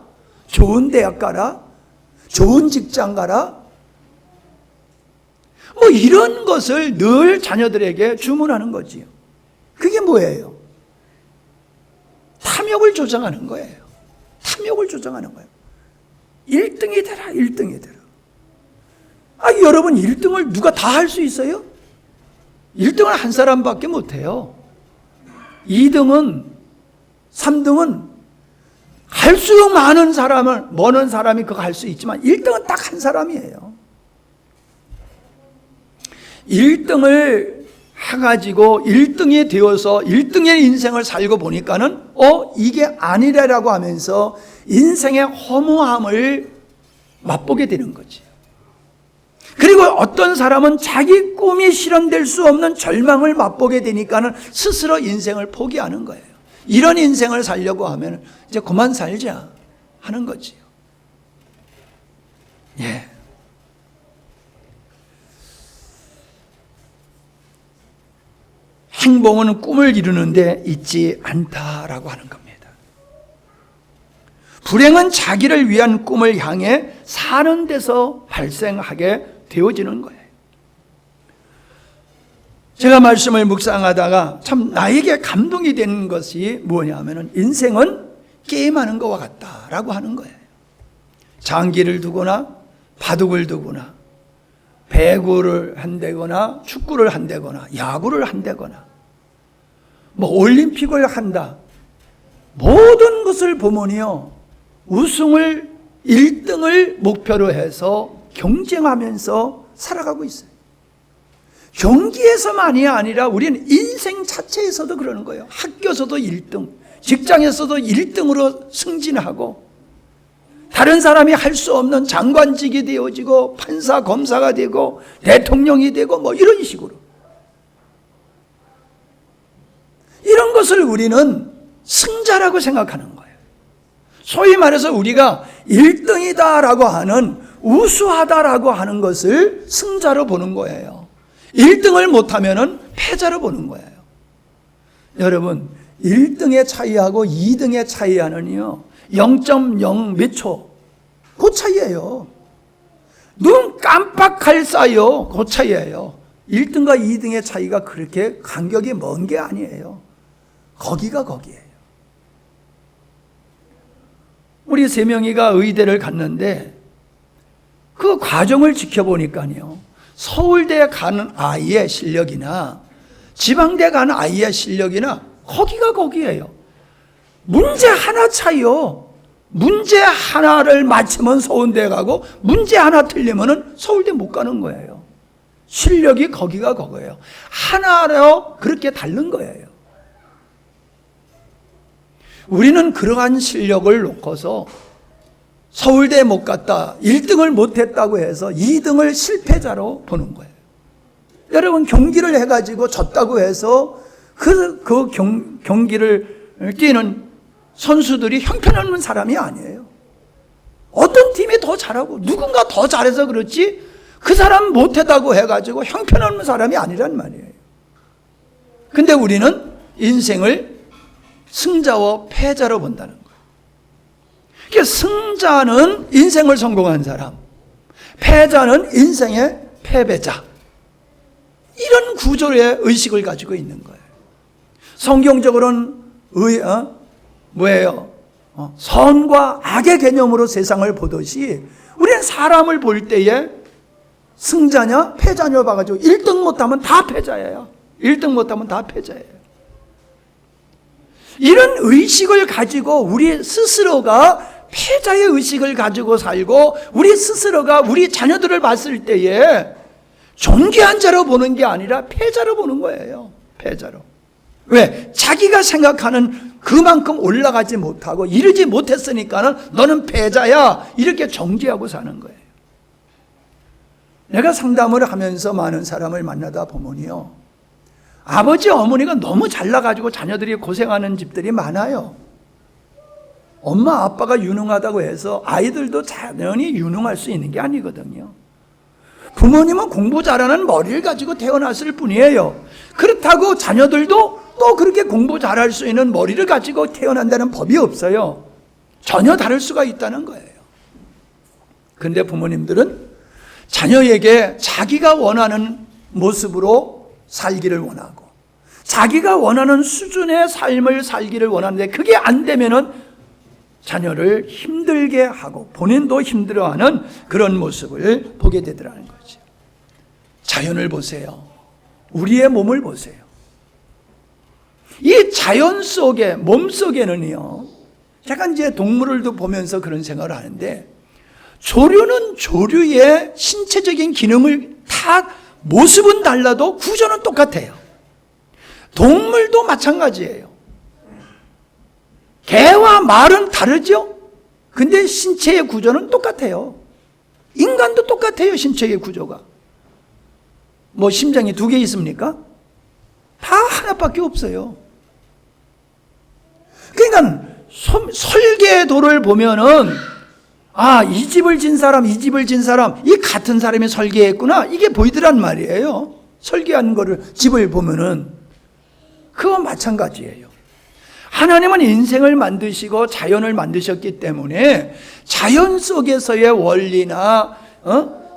좋은 대학 가라, 좋은 직장 가라, 이런 것을 늘 자녀들에게 주문하는 거지요. 그게 뭐예요? 탐욕을 조장하는 거예요. 탐욕을 조장하는 거예요. 1등이 되라, 1등이 되라. 여러분, 1등을 누가 다 할 수 있어요? 1등을 한 사람밖에 못해요. 2등은, 3등은 할수록 많은 사람을, 많은 사람이 그거 할 수 있지만 1등은 딱 한 사람이에요. 1등을 해가지고 1등이 되어서 1등의 인생을 살고 보니까는 이게 아니래라고 하면서 인생의 허무함을 맛보게 되는 거지. 그리고 어떤 사람은 자기 꿈이 실현될 수 없는 절망을 맛보게 되니까는 스스로 인생을 포기하는 거예요. 이런 인생을 살려고 하면 이제 그만 살자 하는 거지요. 예. 행복은 꿈을 이루는데 있지 않다라고 하는 겁니다. 불행은 자기를 위한 꿈을 향해 사는 데서 발생하게 되어지는 거예요. 제가 말씀을 묵상하다가 참 나에게 감동이 되는 것이 뭐냐면은 인생은 게임하는 것과 같다라고 하는 거예요. 장기를 두거나 바둑을 두거나 배구를 한다거나 축구를 한다거나 야구를 한다거나 뭐 올림픽을 한다. 모든 것을 보면요, 우승을 1등을 목표로 해서 경쟁하면서 살아가고 있어요. 경기에서만이 아니라 우리는 인생 자체에서도 그러는 거예요. 학교에서도 1등, 직장에서도 1등으로 승진하고 다른 사람이 할 수 없는 장관직이 되어지고 판사, 검사가 되고 대통령이 되고 뭐 이런 식으로. 이런 것을 우리는 승자라고 생각하는 거예요. 소위 말해서 우리가 1등이다라고 하는, 우수하다라고 하는 것을 승자로 보는 거예요. 1등을 못하면은 패자로 보는 거예요. 여러분, 1등의 차이하고 2등의 차이하는요 0.0 몇 초, 그 차이예요. 눈 깜빡할 사이요, 그 차이예요. 1등과 2등의 차이가 그렇게 간격이 먼 게 아니에요. 거기가 거기에요. 우리 세 명이가 의대를 갔는데 그 과정을 지켜보니까요, 서울대 가는 아이의 실력이나 지방대 가는 아이의 실력이나 거기가 거기에요. 문제 하나 차이요. 문제 하나를 맞추면 서울대 가고 문제 하나 틀리면 서울대 못 가는 거예요. 실력이 거기가 거기에요. 하나로 그렇게 다른 거예요. 우리는 그러한 실력을 놓고서 서울대 못 갔다, 1등을 못했다고 해서 2등을 실패자로 보는 거예요. 여러분, 경기를 해가지고 졌다고 해서 경기를 뛰는 선수들이 형편없는 사람이 아니에요. 어떤 팀이 더 잘하고 누군가 더 잘해서 그렇지 그 사람 못했다고 해가지고 형편없는 사람이 아니란 말이에요. 근데 우리는 인생을 승자와 패자로 본다는 거예요. 그러니까 승자는 인생을 성공한 사람, 패자는 인생의 패배자. 이런 구조의 의식을 가지고 있는 거예요. 성경적으로는 선과 악의 개념으로 세상을 보듯이 우리는 사람을 볼 때에 승자냐 패자냐 봐가지고 1등 못하면 다 패자예요. 1등 못하면 다 패자예요. 이런 의식을 가지고 우리 스스로가 패자의 의식을 가지고 살고 우리 스스로가 우리 자녀들을 봤을 때에 존귀한 자로 보는 게 아니라 패자로 보는 거예요. 패자로. 왜? 자기가 생각하는 그만큼 올라가지 못하고 이르지 못했으니까는 너는 패자야, 이렇게 정죄하고 사는 거예요. 내가 상담을 하면서 많은 사람을 만나다 보면요, 아버지 어머니가 너무 잘나가지고 자녀들이 고생하는 집들이 많아요. 엄마 아빠가 유능하다고 해서 아이들도 당연히 유능할 수 있는 게 아니거든요. 부모님은 공부 잘하는 머리를 가지고 태어났을 뿐이에요. 그렇다고 자녀들도 또 그렇게 공부 잘할 수 있는 머리를 가지고 태어난다는 법이 없어요. 전혀 다를 수가 있다는 거예요. 근데 부모님들은 자녀에게 자기가 원하는 모습으로 살기를 원하고 자기가 원하는 수준의 삶을 살기를 원하는데 그게 안 되면은 자녀를 힘들게 하고 본인도 힘들어하는 그런 모습을 보게 되더라는 거죠. 자연을 보세요. 우리의 몸을 보세요. 이 자연 속에, 몸 속에는요, 제가 이제 동물을도 보면서 그런 생각을 하는데, 조류는 조류의 신체적인 기능을 다 모습은 달라도 구조는 똑같아요. 동물도 마찬가지예요. 개와 말은 다르죠? 근데 신체의 구조는 똑같아요. 인간도 똑같아요, 신체의 구조가. 뭐 심장이 2개 있습니까? 다 하나밖에 없어요. 그러니까 설계도를 보면은 이 집을 진 사람, 이 집을 진 사람, 이 같은 사람이 설계했구나, 이게 보이더란 말이에요. 설계한 거를 집을 보면은 그거 마찬가지예요. 하나님은 인생을 만드시고 자연을 만드셨기 때문에 자연 속에서의 원리나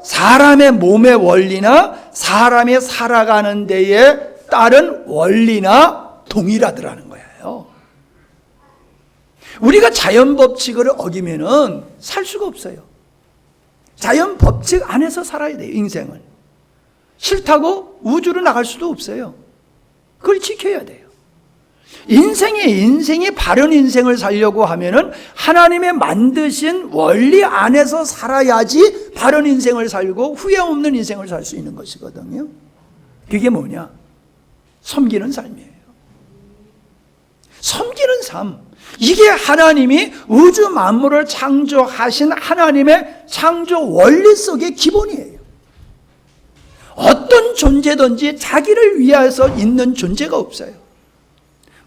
사람의 몸의 원리나 사람이 살아가는 데에 따른 원리나 동일하더라는 거예요. 우리가 자연 법칙을 어기면은 살 수가 없어요. 자연 법칙 안에서 살아야 돼요, 인생을. 싫다고 우주로 나갈 수도 없어요. 그걸 지켜야 돼요. 인생이 바른 인생을 살려고 하면은 하나님의 만드신 원리 안에서 살아야지 바른 인생을 살고 후회 없는 인생을 살 수 있는 것이거든요. 그게 뭐냐? 섬기는 삶이에요. 섬기는 삶. 이게 하나님이 우주 만물을 창조하신 하나님의 창조 원리 속의 기본이에요. 어떤 존재든지 자기를 위해서 있는 존재가 없어요.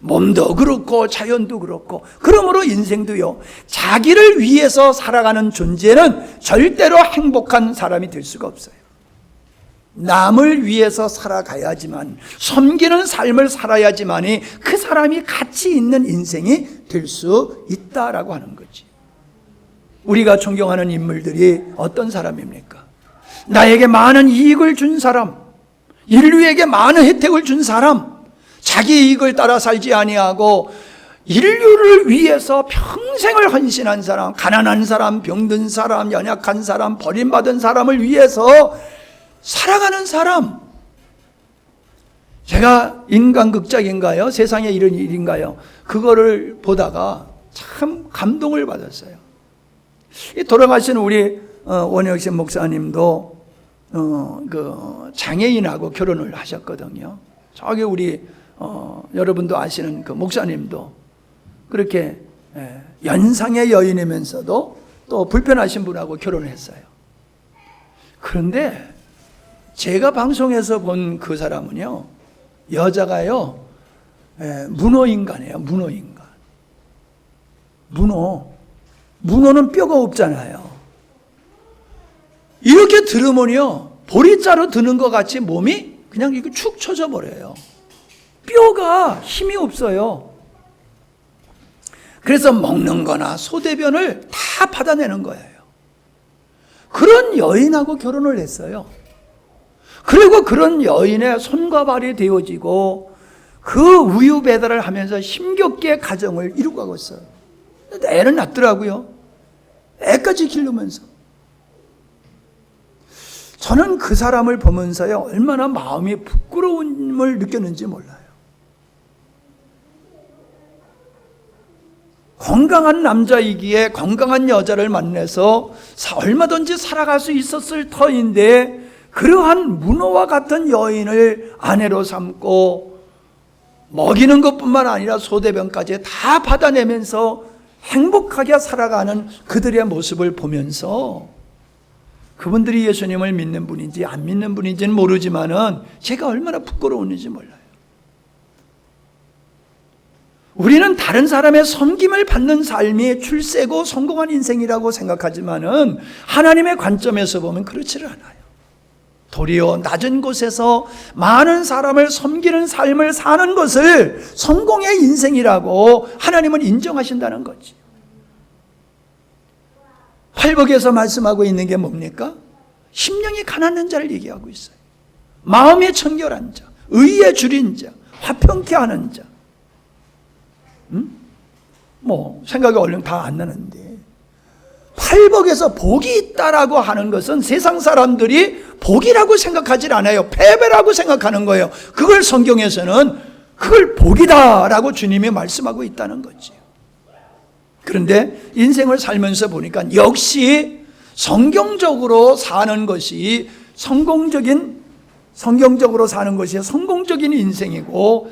몸도 그렇고 자연도 그렇고, 그러므로 인생도요, 자기를 위해서 살아가는 존재는 절대로 행복한 사람이 될 수가 없어요. 남을 위해서 살아가야지만, 섬기는 삶을 살아야지만이 그 사람이 가치 있는 인생이 될 수 있다라고 하는 거지. 우리가 존경하는 인물들이 어떤 사람입니까? 나에게 많은 이익을 준 사람, 인류에게 많은 혜택을 준 사람, 자기 이익을 따라 살지 아니하고 인류를 위해서 평생을 헌신한 사람, 가난한 사람, 병든 사람, 연약한 사람, 버림받은 사람을 위해서 살아가는 사람. 제가 인간극작인가요? 세상에 이런 일인가요? 그거를 보다가 참 감동을 받았어요. 돌아가신 우리 원혁신 목사님도 그 장애인하고 결혼을 하셨거든요. 저기 우리 여러분도 아시는 그 목사님도 그렇게 연상의 여인이면서도 또 불편하신 분하고 결혼을 했어요. 그런데 제가 방송에서 본 그 사람은요, 여자가요, 문어인간이에요. 문어인간. 문어는 뼈가 없잖아요. 이렇게 들으면요, 보리자루 드는 것 같이 몸이 그냥 이렇게 축 처져 버려요. 뼈가 힘이 없어요. 그래서 먹는 거나 소대변을 다 받아내는 거예요. 그런 여인하고 결혼을 했어요. 그리고 그런 여인의 손과 발이 되어지고 그 우유 배달을 하면서 힘겹게 가정을 이루고 있어요. 애는 낳더라고요. 애까지 기르면서. 저는 그 사람을 보면서요, 얼마나 마음이 부끄러움을 느꼈는지 몰라요. 건강한 남자이기에 건강한 여자를 만나서 얼마든지 살아갈 수 있었을 터인데, 그러한 문어와 같은 여인을 아내로 삼고 먹이는 것뿐만 아니라 소대변까지 다 받아내면서 행복하게 살아가는 그들의 모습을 보면서, 그분들이 예수님을 믿는 분인지 안 믿는 분인지는 모르지만은 제가 얼마나 부끄러웠는지 몰라요. 우리는 다른 사람의 섬김을 받는 삶이 출세고 성공한 인생이라고 생각하지만은 하나님의 관점에서 보면 그렇지를 않아요. 도리어 낮은 곳에서 많은 사람을 섬기는 삶을 사는 것을 성공의 인생이라고 하나님은 인정하신다는 거지. 팔복에서 말씀하고 있는 게 뭡니까? 심령이 가난한 자를 얘기하고 있어요. 마음이 청결한 자, 의에 줄인 자, 화평케 하는 자. 생각이 얼른 다 안 나는데, 팔복에서 복이 있다라고 하는 것은 세상 사람들이 복이라고 생각하지 않아요. 패배라고 생각하는 거예요. 그걸 성경에서는 그걸 복이다라고 주님이 말씀하고 있다는 거지. 그런데 인생을 살면서 보니까 역시 성경적으로 사는 것이 성경적으로 사는 것이 성공적인 인생이고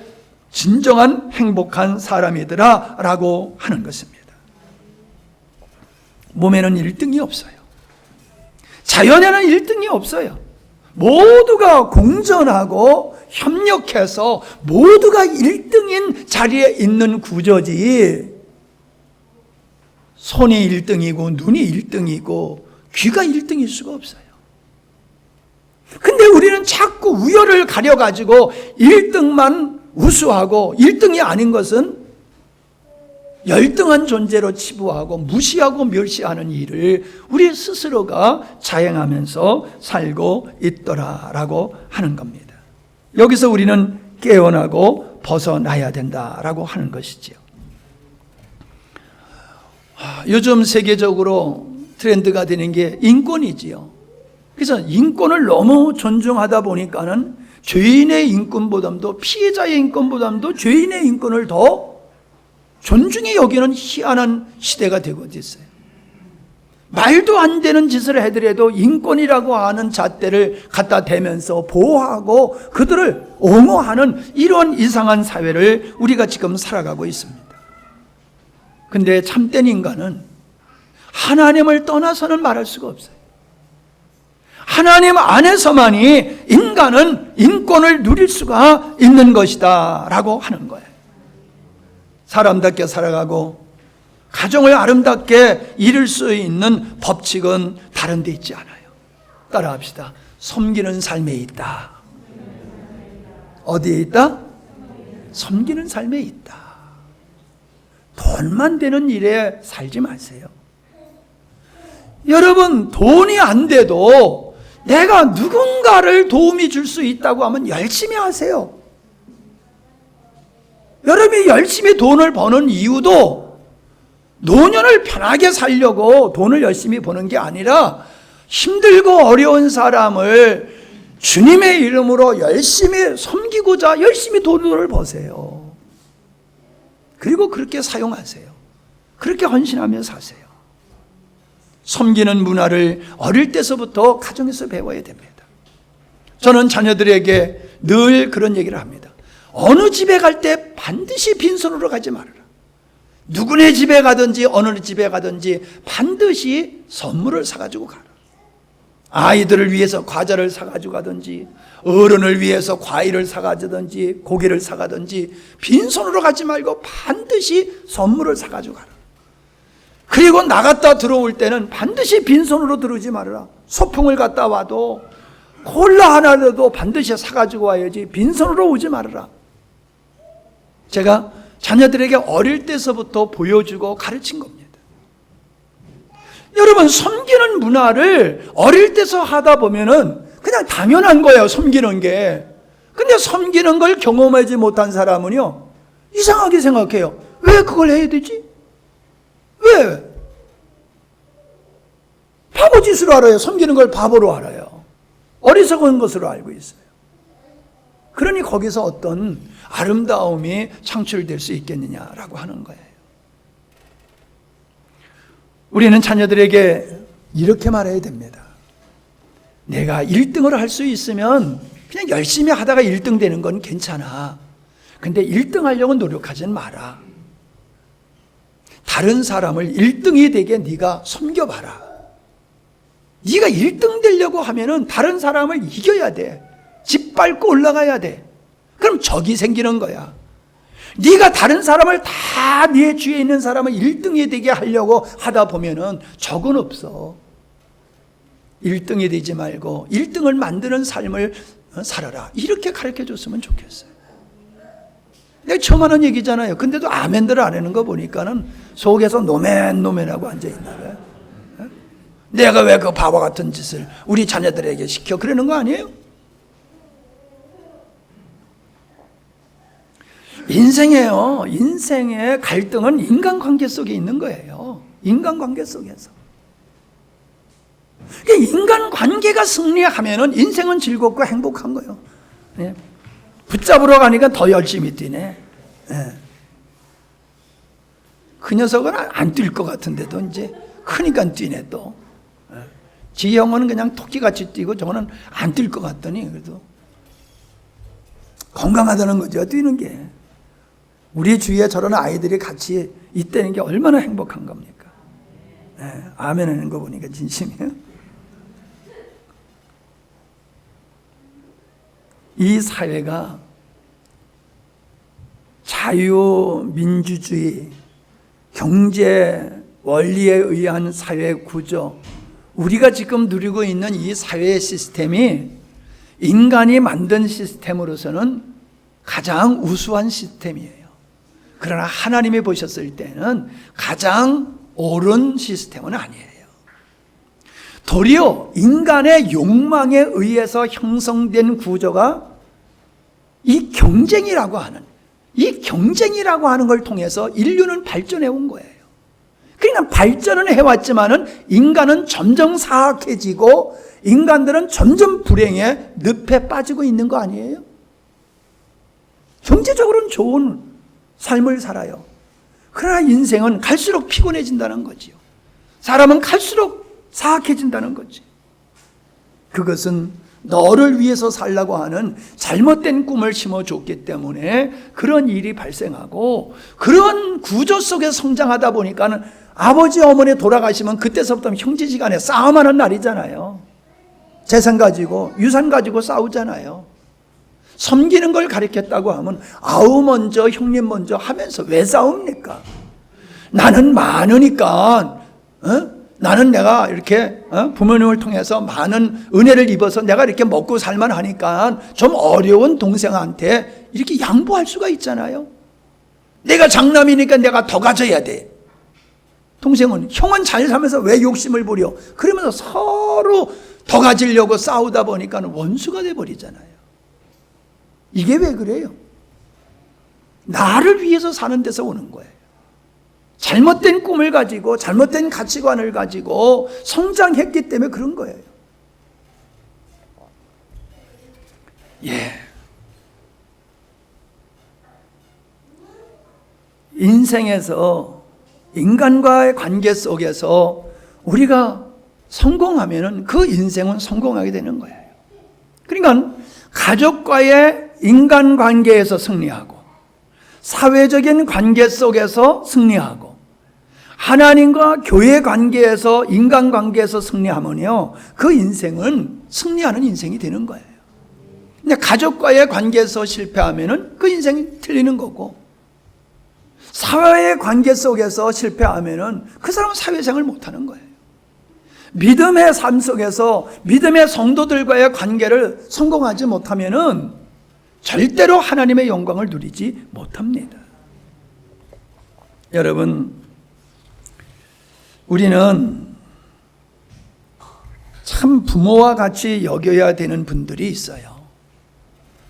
진정한 행복한 사람이더라 라고 하는 것입니다. 몸에는 1등이 없어요. 자연에는 1등이 없어요. 모두가 공존하고 협력해서 모두가 1등인 자리에 있는 구조지, 손이 1등이고 눈이 1등이고 귀가 1등일 수가 없어요. 근데 우리는 자꾸 우열을 가려가지고 1등만 우수하고 1등이 아닌 것은 열등한 존재로 치부하고 무시하고 멸시하는 일을 우리 스스로가 자행하면서 살고 있더라라고 하는 겁니다. 여기서 우리는 깨어나고 벗어나야 된다라고 하는 것이지요. 요즘 세계적으로 트렌드가 되는 게 인권이지요. 그래서 인권을 너무 존중하다 보니까는 죄인의 인권보다도 피해자의 인권보다도 죄인의 인권을 더 존중히 여기는 희한한 시대가 되고 있어요. 말도 안 되는 짓을 해더라도 인권이라고 하는 잣대를 갖다 대면서 보호하고 그들을 옹호하는 이런 이상한 사회를 우리가 지금 살아가고 있습니다. 근데 참된 인간은 하나님을 떠나서는 말할 수가 없어요. 하나님 안에서만이 인간은 인권을 누릴 수가 있는 것이다 라고 하는 거예요. 사람답게 살아가고 가정을 아름답게 이룰 수 있는 법칙은 다른 데 있지 않아요. 따라합시다. 섬기는 삶에 있다. 어디에 있다? 섬기는 삶에 있다. 돈만 되는 일에 살지 마세요. 여러분, 돈이 안 돼도 내가 누군가를 도움이 줄 수 있다고 하면 열심히 하세요. 여러분이 열심히 돈을 버는 이유도 노년을 편하게 살려고 돈을 열심히 버는 게 아니라 힘들고 어려운 사람을 주님의 이름으로 열심히 섬기고자 열심히 돈을 버세요. 그리고 그렇게 사용하세요. 그렇게 헌신하며 사세요. 섬기는 문화를 어릴 때서부터 가정에서 배워야 됩니다. 저는 자녀들에게 늘 그런 얘기를 합니다. 어느 집에 갈 때 반드시 빈손으로 가지 말아라. 누구네 집에 가든지 어느 집에 가든지 반드시 선물을 사가지고 가라. 아이들을 위해서 과자를 사가지고 가든지 어른을 위해서 과일을 사가든지 고기를 사가든지 빈손으로 가지 말고 반드시 선물을 사가지고 가라. 그리고 나갔다 들어올 때는 반드시 빈손으로 들어오지 말아라. 소풍을 갔다 와도 콜라 하나라도 반드시 사가지고 와야지 빈손으로 오지 말아라. 제가 자녀들에게 어릴 때서부터 보여주고 가르친 겁니다. 여러분, 섬기는 문화를 어릴 때서 하다 보면은 그냥 당연한 거예요, 섬기는 게. 근데 섬기는 걸 경험하지 못한 사람은요, 이상하게 생각해요. 왜 그걸 해야 되지? 왜? 바보짓으로 알아요. 섬기는 걸 바보로 알아요. 어리석은 것으로 알고 있어요. 그러니 거기서 어떤 아름다움이 창출될 수 있겠느냐라고 하는 거예요. 우리는 자녀들에게 이렇게 말해야 됩니다. 내가 1등을 할 수 있으면 그냥 열심히 하다가 1등 되는 건 괜찮아. 근데 1등 하려고 노력하지는 마라. 다른 사람을 1등이 되게 네가 섬겨봐라. 네가 1등 되려고 하면은 다른 사람을 이겨야 돼. 짓밟고 올라가야 돼. 그럼 적이 생기는 거야. 네가 다른 사람을 다 네 주위에 있는 사람을 1등이 되게 하려고 하다 보면은 적은 없어. 1등이 되지 말고 1등을 만드는 삶을 살아라. 이렇게 가르쳐 줬으면 좋겠어요. 내가 처음 하는 얘기잖아요. 근데도 아멘들을 안 하는 거 보니까는 속에서 노맨노맨하고 앉아있나 봐요. 내가 왜 그 바보 같은 짓을 우리 자녀들에게 시켜 그러는 거 아니에요? 인생의 갈등은 인간관계 속에 있는 거예요. 인간관계 속에서. 인간관계가 승리하면은 인생은 즐겁고 행복한 거예요. 네. 붙잡으러 가니까 더 열심히 뛰네. 네. 그 녀석은 안 뛸 것 같은데도 이제 크니까 뛰네 또. 네. 지 형은 그냥 토끼같이 뛰고 저거는 안 뛸 것 같더니 그래도 건강하다는 거죠. 뛰는 게. 우리 주위에 저런 아이들이 같이 있다는 게 얼마나 행복한 겁니까? 네, 아멘 하는 거 보니까 진심이에요. 이 사회가 자유민주주의, 경제 원리에 의한 사회 구조, 우리가 지금 누리고 있는 이 사회 시스템이 인간이 만든 시스템으로서는 가장 우수한 시스템이에요. 그러나 하나님이 보셨을 때는 가장 옳은 시스템은 아니에요. 도리어 인간의 욕망에 의해서 형성된 구조가 이 경쟁이라고 하는 걸 통해서 인류는 발전해 온 거예요. 그러니까 발전은 해왔지만은 인간은 점점 사악해지고 인간들은 점점 불행에 늪에 빠지고 있는 거 아니에요? 경제적으로는 좋은 삶을 살아요. 그러나 인생은 갈수록 피곤해진다는 거지요. 사람은 갈수록 사악해진다는 거지. 그것은 너를 위해서 살라고 하는 잘못된 꿈을 심어줬기 때문에 그런 일이 발생하고, 그런 구조 속에 성장하다 보니까는 아버지 어머니 돌아가시면 그때서부터 형제지간에 싸움하는 날이잖아요. 재산 가지고 유산 가지고 싸우잖아요. 섬기는 걸 가르쳤다고 하면 아우 먼저 형님 먼저 하면서 왜 싸웁니까? 나는 많으니까, 나는 내가 이렇게 부모님을 통해서 많은 은혜를 입어서 내가 이렇게 먹고 살만 하니까 좀 어려운 동생한테 이렇게 양보할 수가 있잖아요. 내가 장남이니까 내가 더 가져야 돼. 동생은, 형은 잘 살면서 왜 욕심을 부려? 그러면서 서로 더 가지려고 싸우다 보니까 원수가 돼버리잖아요. 이게 왜 그래요? 나를 위해서 사는 데서 오는 거예요. 잘못된 꿈을 가지고 잘못된 가치관을 가지고 성장했기 때문에 그런 거예요. 인생에서 인간과의 관계 속에서 우리가 성공하면은 그 인생은 성공하게 되는 거예요. 그러니까 가족과의 인간관계에서 승리하고, 사회적인 관계 속에서 승리하고, 하나님과 교회 관계에서, 인간관계에서 승리하면요, 그 인생은 승리하는 인생이 되는 거예요. 근데 가족과의 관계에서 실패하면은 그 인생이 틀리는 거고, 사회의 관계 속에서 실패하면은 그 사람은 사회생활을 못하는 거예요. 믿음의 삶 속에서 믿음의 성도들과의 관계를 성공하지 못하면은 절대로 하나님의 영광을 누리지 못합니다. 여러분, 우리는 참 부모와 같이 여겨야 되는 분들이 있어요.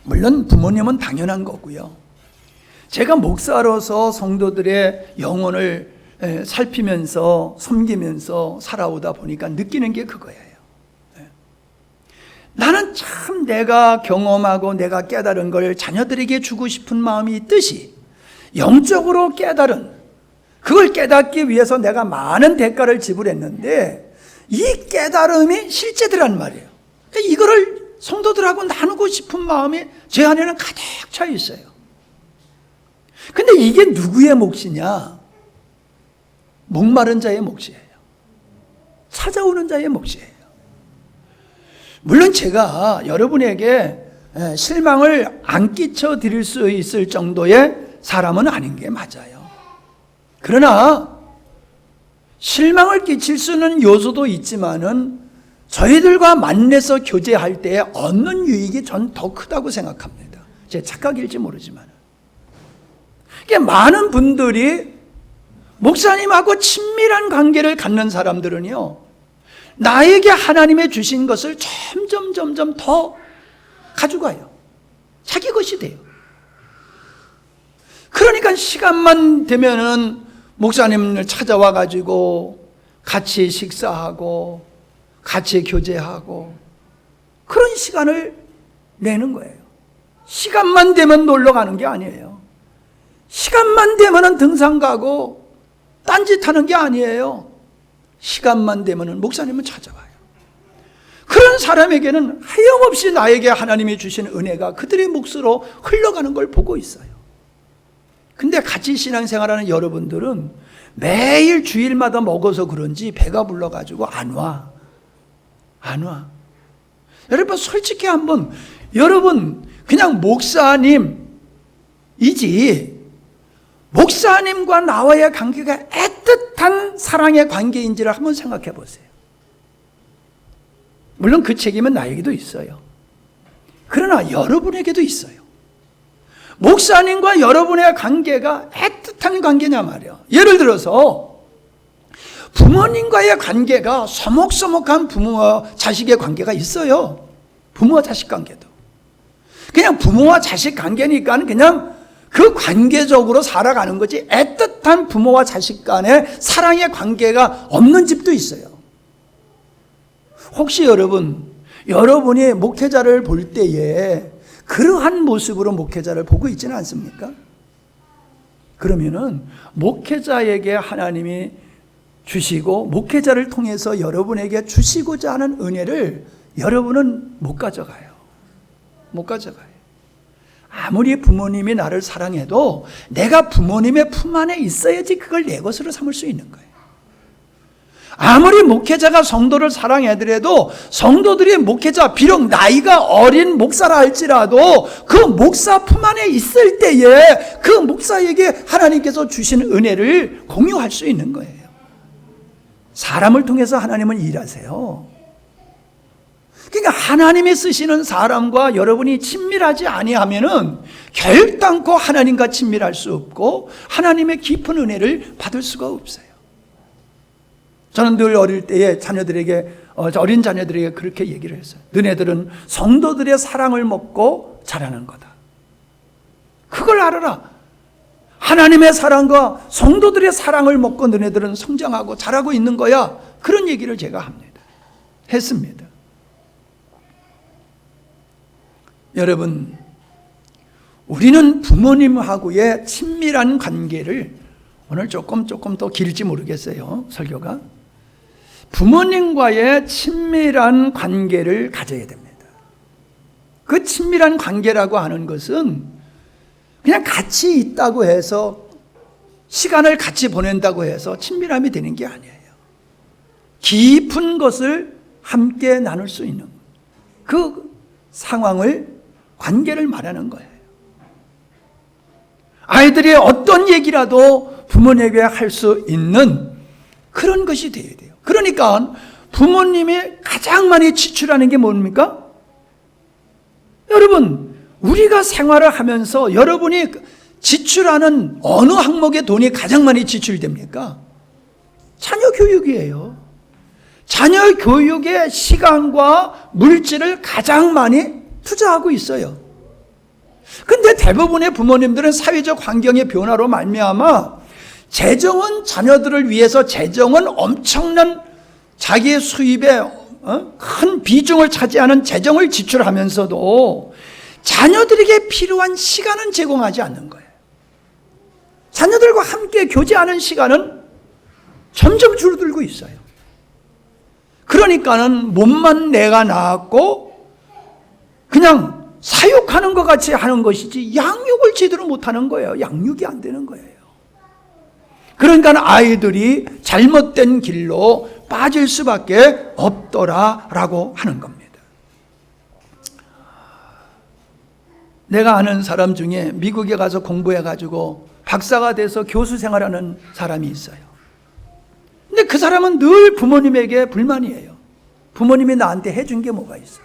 물론 부모님은 당연한 거고요. 제가 목사로서 성도들의 영혼을 살피면서 섬기면서 살아오다 보니까 느끼는 게 그거예요. 나는 참 내가 경험하고 내가 깨달은 걸 자녀들에게 주고 싶은 마음이 있듯이, 영적으로 깨달은 그걸 깨닫기 위해서 내가 많은 대가를 지불했는데 이 깨달음이 실제더란 말이에요. 그러니까 이거를 성도들하고 나누고 싶은 마음이 제 안에는 가득 차 있어요. 근데 이게 누구의 몫이냐? 목마른 자의 몫이에요. 찾아오는 자의 몫이에요. 물론 제가 여러분에게 실망을 안 끼쳐 드릴 수 있을 정도의 사람은 아닌 게 맞아요. 그러나 실망을 끼칠 수 있는 요소도 있지만은 저희들과 만나서 교제할 때 얻는 유익이 전 더 크다고 생각합니다. 제 착각일지 모르지만. 많은 분들이 목사님하고 친밀한 관계를 갖는 사람들은요, 나에게 하나님의 주신 것을 점점 더 가져가요. 자기 것이 돼요. 그러니까 시간만 되면은 목사님을 찾아와 가지고 같이 식사하고 같이 교제하고 그런 시간을 내는 거예요. 시간만 되면 놀러 가는 게 아니에요. 시간만 되면은 등산 가고 딴짓하는 게 아니에요. 시간만 되면은 목사님은 찾아와요. 그런 사람에게는 하염없이 나에게 하나님이 주신 은혜가 그들의 몫으로 흘러가는 걸 보고 있어요. 근데 같이 신앙생활하는 여러분들은 매일 주일마다 먹어서 그런지 배가 불러가지고 안 와. 여러분 솔직히 한번, 여러분 그냥 목사님이지 목사님과 나와의 관계가 애틋한 사랑의 관계인지를 한번 생각해 보세요. 물론 그 책임은 나에게도 있어요. 그러나 여러분에게도 있어요. 목사님과 여러분의 관계가 애틋한 관계냐 말이에요. 예를 들어서 부모님과의 관계가 서먹서먹한 부모와 자식의 관계가 있어요. 부모와 자식 관계도. 그냥 부모와 자식 관계니까 그냥 그 관계적으로 살아가는 거지, 애틋한 부모와 자식 간의 사랑의 관계가 없는 집도 있어요. 혹시 여러분이 목회자를 볼 때에 그러한 모습으로 목회자를 보고 있지는 않습니까? 그러면은 목회자에게 하나님이 주시고 목회자를 통해서 여러분에게 주시고자 하는 은혜를 여러분은 못 가져가요. 못 가져가요. 아무리 부모님이 나를 사랑해도 내가 부모님의 품 안에 있어야지 그걸 내 것으로 삼을 수 있는 거예요. 아무리 목회자가 성도를 사랑하더라도 성도들이 목회자, 비록 나이가 어린 목사라 할지라도 그 목사 품 안에 있을 때에 그 목사에게 하나님께서 주신 은혜를 공유할 수 있는 거예요. 사람을 통해서 하나님은 일하세요. 그러니까 하나님이 쓰시는 사람과 여러분이 친밀하지 아니하면은 결단코 하나님과 친밀할 수 없고 하나님의 깊은 은혜를 받을 수가 없어요. 저는 늘 어릴 때에 어린 자녀들에게 그렇게 얘기를 했어요. 너네들은 성도들의 사랑을 먹고 자라는 거다. 그걸 알아라. 하나님의 사랑과 성도들의 사랑을 먹고 너네들은 성장하고 자라고 있는 거야. 그런 얘기를 제가 했습니다. 여러분, 우리는 부모님하고의 친밀한 관계를, 오늘 조금 더 길지 모르겠어요, 설교가. 부모님과의 친밀한 관계를 가져야 됩니다. 그 친밀한 관계라고 하는 것은 그냥 같이 있다고 해서, 시간을 같이 보낸다고 해서 친밀함이 되는 게 아니에요. 깊은 것을 함께 나눌 수 있는 그 상황을, 관계를 말하는 거예요. 아이들이 어떤 얘기라도 부모님에게 할 수 있는 그런 것이 되어야 돼요. 그러니까 부모님이 가장 많이 지출하는 게 뭡니까? 여러분, 우리가 생활을 하면서 여러분이 지출하는 어느 항목의 돈이 가장 많이 지출됩니까? 자녀 교육이에요. 자녀 교육에 시간과 물질을 가장 많이 투자하고 있어요. 근데 대부분의 부모님들은 사회적 환경의 변화로 말미암아 재정은 자녀들을 위해서 재정은 엄청난 자기의 수입의 큰 비중을 차지하는 재정을 지출하면서도 자녀들에게 필요한 시간은 제공하지 않는 거예요. 자녀들과 함께 교제하는 시간은 점점 줄어들고 있어요. 그러니까는 몸만 내가 낳았고 그냥 사육하는 것 같이 하는 것이지 양육을 제대로 못하는 거예요. 양육이 안 되는 거예요. 그러니까 아이들이 잘못된 길로 빠질 수밖에 없더라라고 하는 겁니다. 내가 아는 사람 중에 미국에 가서 공부해가지고 박사가 돼서 교수 생활하는 사람이 있어요. 근데 그 사람은 늘 부모님에게 불만이에요. 부모님이 나한테 해준 게 뭐가 있어?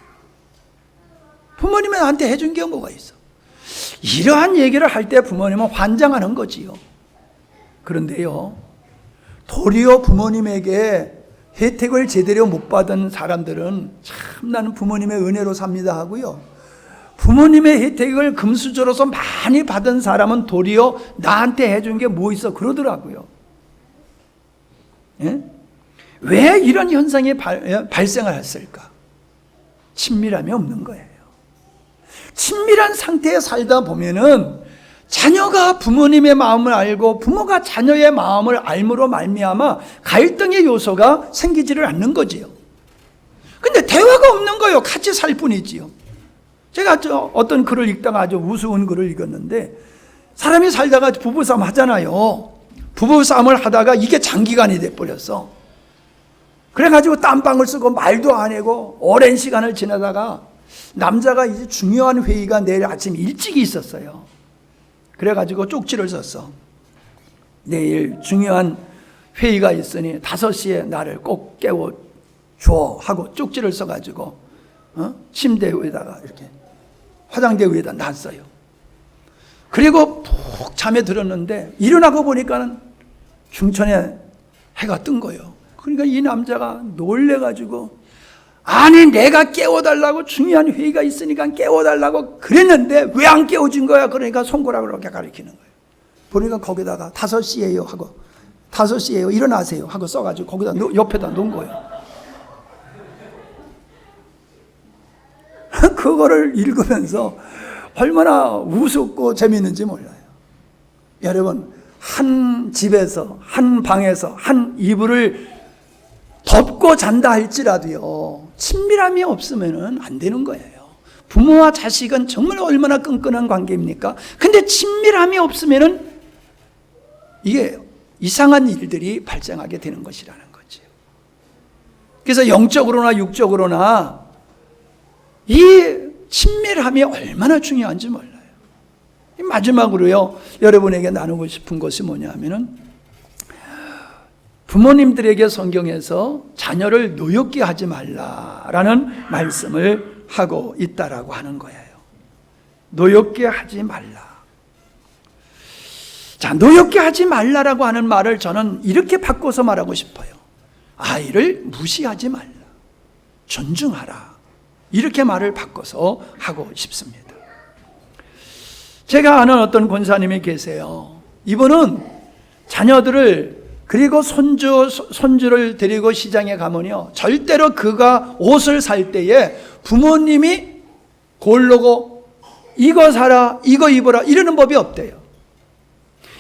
부모님이 나한테 해준 게 뭐가 있어? 이러한 얘기를 할 때 부모님은 환장하는 거지요. 그런데요, 도리어 부모님에게 혜택을 제대로 못 받은 사람들은 참 나는 부모님의 은혜로 삽니다 하고요, 부모님의 혜택을 금수저로서 많이 받은 사람은 도리어 나한테 해준 게 뭐 있어 그러더라고요. 예? 왜 이런 현상이 발생을 했을까? 친밀함이 없는 거예요. 친밀한 상태에 살다 보면은 자녀가 부모님의 마음을 알고 부모가 자녀의 마음을 알므로 말미암아 갈등의 요소가 생기지를 않는 거지요. 근데 대화가 없는 거예요. 같이 살 뿐이지요. 제가 어떤 글을 읽다가 아주 우스운 글을 읽었는데, 사람이 살다가 부부싸움 하잖아요. 부부싸움을 하다가 이게 장기간이 돼버렸어. 그래가지고 땀방울 쓰고 말도 안 하고 오랜 시간을 지나다가 남자가 이제 중요한 회의가 내일 아침 일찍 있었어요. 그래가지고 쪽지를 썼어. 내일 중요한 회의가 있으니 5시에 나를 꼭 깨워줘 하고 쪽지를 써가지고 침대 위에다가 이렇게 화장대 위에다 놨어요. 그리고 푹 잠에 들었는데 일어나고 보니까는 중천에 해가 뜬 거예요. 그러니까 이 남자가 놀래가지고 아니 내가 깨워달라고 중요한 회의가 있으니까 깨워달라고 그랬는데 왜 안 깨워진 거야? 그러니까 손가락으로 이렇게 가리키는 거예요. 보니까 거기다가 5시에요 하고 5시에요 일어나세요 하고 써가지고 거기다 옆에다 놓은 거예요. 그거를 읽으면서 얼마나 우습고 재미있는지 몰라요. 여러분, 한 집에서 한 방에서 한 이불을 덮고 잔다 할지라도요, 친밀함이 없으면 안 되는 거예요. 부모와 자식은 정말 얼마나 끈끈한 관계입니까? 근데 친밀함이 없으면 이게 이상한 일들이 발생하게 되는 것이라는 거죠. 그래서 영적으로나 육적으로나 이 친밀함이 얼마나 중요한지 몰라요. 마지막으로요, 여러분에게 나누고 싶은 것이 뭐냐면은 부모님들에게 성경에서 자녀를 노엽게 하지 말라라는 말씀을 하고 있다라고 하는 거예요. 노엽게 하지 말라. 자, 노엽게 하지 말라라고 하는 말을 저는 이렇게 바꿔서 말하고 싶어요. 아이를 무시하지 말라. 존중하라. 이렇게 말을 바꿔서 하고 싶습니다. 제가 아는 어떤 권사님이 계세요. 이분은 자녀들을 그리고 손주를 데리고 시장에 가면요, 절대로 그가 옷을 살 때에 부모님이 고르고 이거 사라, 이거 입어라 이러는 법이 없대요.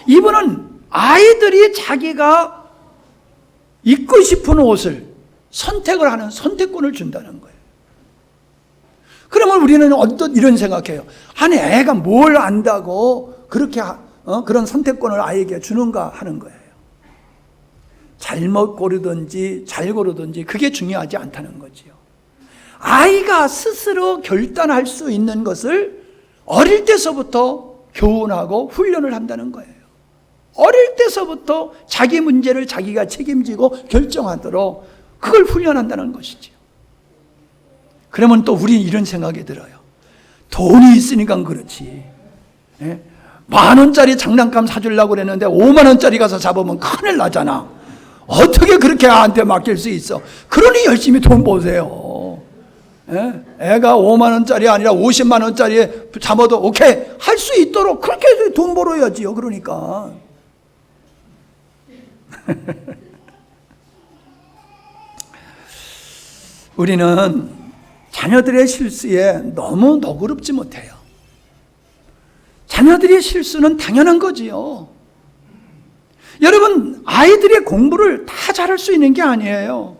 이분은 아이들이 자기가 입고 싶은 옷을 선택을 하는 선택권을 준다는 거예요. 그러면 우리는 어떤 이런 생각해요. 아니 애가 뭘 안다고 그렇게 그런 선택권을 아이에게 주는가 하는 거예요. 잘못 고르든지 잘 고르든지 그게 중요하지 않다는 거지요. 아이가 스스로 결단할 수 있는 것을 어릴 때서부터 교훈하고 훈련을 한다는 거예요. 어릴 때서부터 자기 문제를 자기가 책임지고 결정하도록 그걸 훈련한다는 것이죠. 그러면 또 우리는 이런 생각이 들어요. 돈이 있으니까 그렇지. 10,000원짜리 장난감 사주려고 그랬는데 50,000원짜리 가서 잡으면 큰일 나잖아. 어떻게 그렇게 애한테 맡길 수 있어? 그러니 열심히 돈 보세요. 애가 50,000원짜리 아니라 500,000원짜리 잡아도 오케이 할 수 있도록 그렇게 해서 돈 벌어야지요. 그러니까 우리는 자녀들의 실수에 너무 너그럽지 못해요. 자녀들의 실수는 당연한 거지요. 여러분, 아이들의 공부를 다 잘할 수 있는 게 아니에요.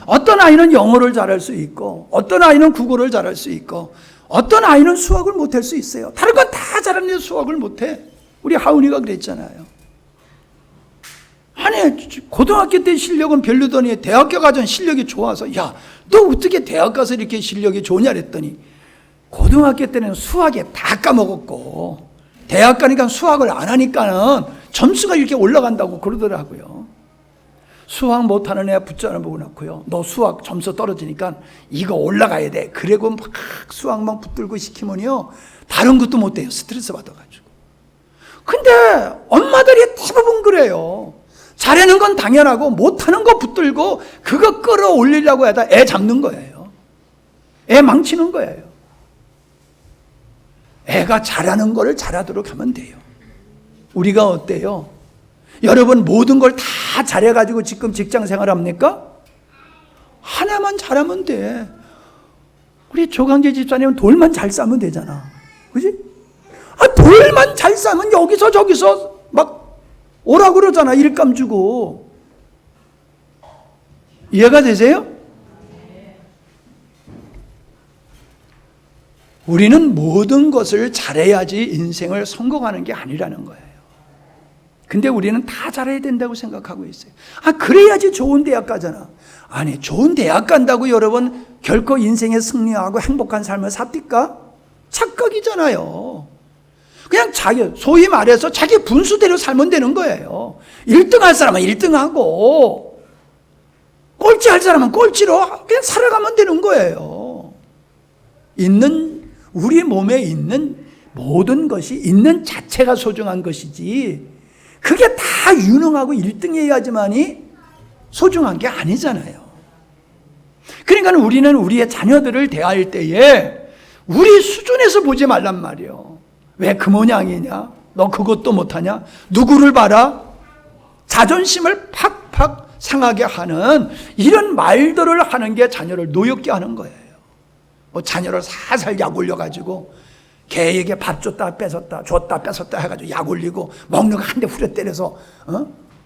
어떤 아이는 영어를 잘할 수 있고, 어떤 아이는 국어를 잘할 수 있고, 어떤 아이는 수학을 못할 수 있어요. 다른 건 다 잘하는데 수학을 못해. 우리 하은이가 그랬잖아요. 아니, 고등학교 때 실력은 별로더니 대학교 가전 실력이 좋아서, 야, 너 어떻게 대학 가서 이렇게 실력이 좋냐 그랬더니, 고등학교 때는 수학에 다 까먹었고, 대학 가니까 수학을 안 하니까는 점수가 이렇게 올라간다고 그러더라고요. 수학 못하는 애 붙잡아 보고 놓고요, 너 수학 점수 떨어지니까 이거 올라가야 돼. 그리고 막 수학만 붙들고 시키면요, 다른 것도 못해요. 스트레스 받아가지고. 근데 엄마들이 대부분 그래요. 잘하는 건 당연하고 못하는 거 붙들고 그거 끌어올리려고 하다 애 잡는 거예요. 애 망치는 거예요. 애가 잘하는 거를 잘하도록 하면 돼요. 우리가 어때요? 여러분 모든 걸 다 잘해가지고 지금 직장 생활합니까? 하나만 잘하면 돼. 우리 조강재 집사님은 돌만 잘 싸면 되잖아. 그지? 돌만 잘 싸면 여기서 저기서 막 오라고 그러잖아. 일감 주고. 이해가 되세요? 우리는 모든 것을 잘해야지 인생을 성공하는 게 아니라는 거예요. 근데 우리는 다 잘해야 된다고 생각하고 있어요. 그래야지 좋은 대학 가잖아. 아니, 좋은 대학 간다고 여러분 결코 인생에 승리하고 행복한 삶을 삽니까? 착각이잖아요. 그냥 자기, 소위 말해서 자기 분수대로 살면 되는 거예요. 1등 할 사람은 1등하고 꼴찌 할 사람은 꼴찌로 그냥 살아가면 되는 거예요. 우리 몸에 있는 모든 것이 있는 자체가 소중한 것이지, 그게 다 유능하고 1등 해야지만이 소중한 게 아니잖아요. 그러니까 우리는 우리의 자녀들을 대할 때에 우리 수준에서 보지 말란 말이에요. 왜 그 모양이냐? 너 그것도 못하냐? 누구를 봐라? 자존심을 팍팍 상하게 하는 이런 말들을 하는 게 자녀를 노엽게 하는 거예요. 뭐 자녀를 살살 약 올려가지고 개에게 밥 줬다 뺏었다 줬다 뺏었다 해가지고 약 올리고 먹는 거 한 대 후려 때려서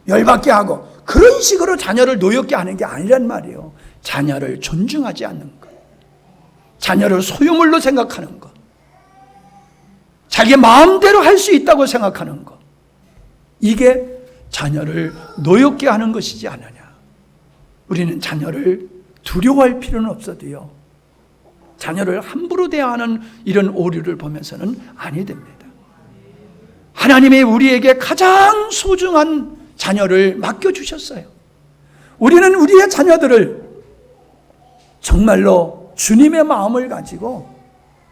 열받게 하고 그런 식으로 자녀를 노엽게 하는 게 아니란 말이에요. 자녀를 존중하지 않는 것, 자녀를 소유물로 생각하는 것, 자기 마음대로 할 수 있다고 생각하는 것, 이게 자녀를 노엽게 하는 것이지 않느냐. 우리는 자녀를 두려워할 필요는 없어도요, 자녀를 함부로 대하는 이런 오류를 보면서는 아니 됩니다. 하나님이 우리에게 가장 소중한 자녀를 맡겨주셨어요. 우리는 우리의 자녀들을 정말로 주님의 마음을 가지고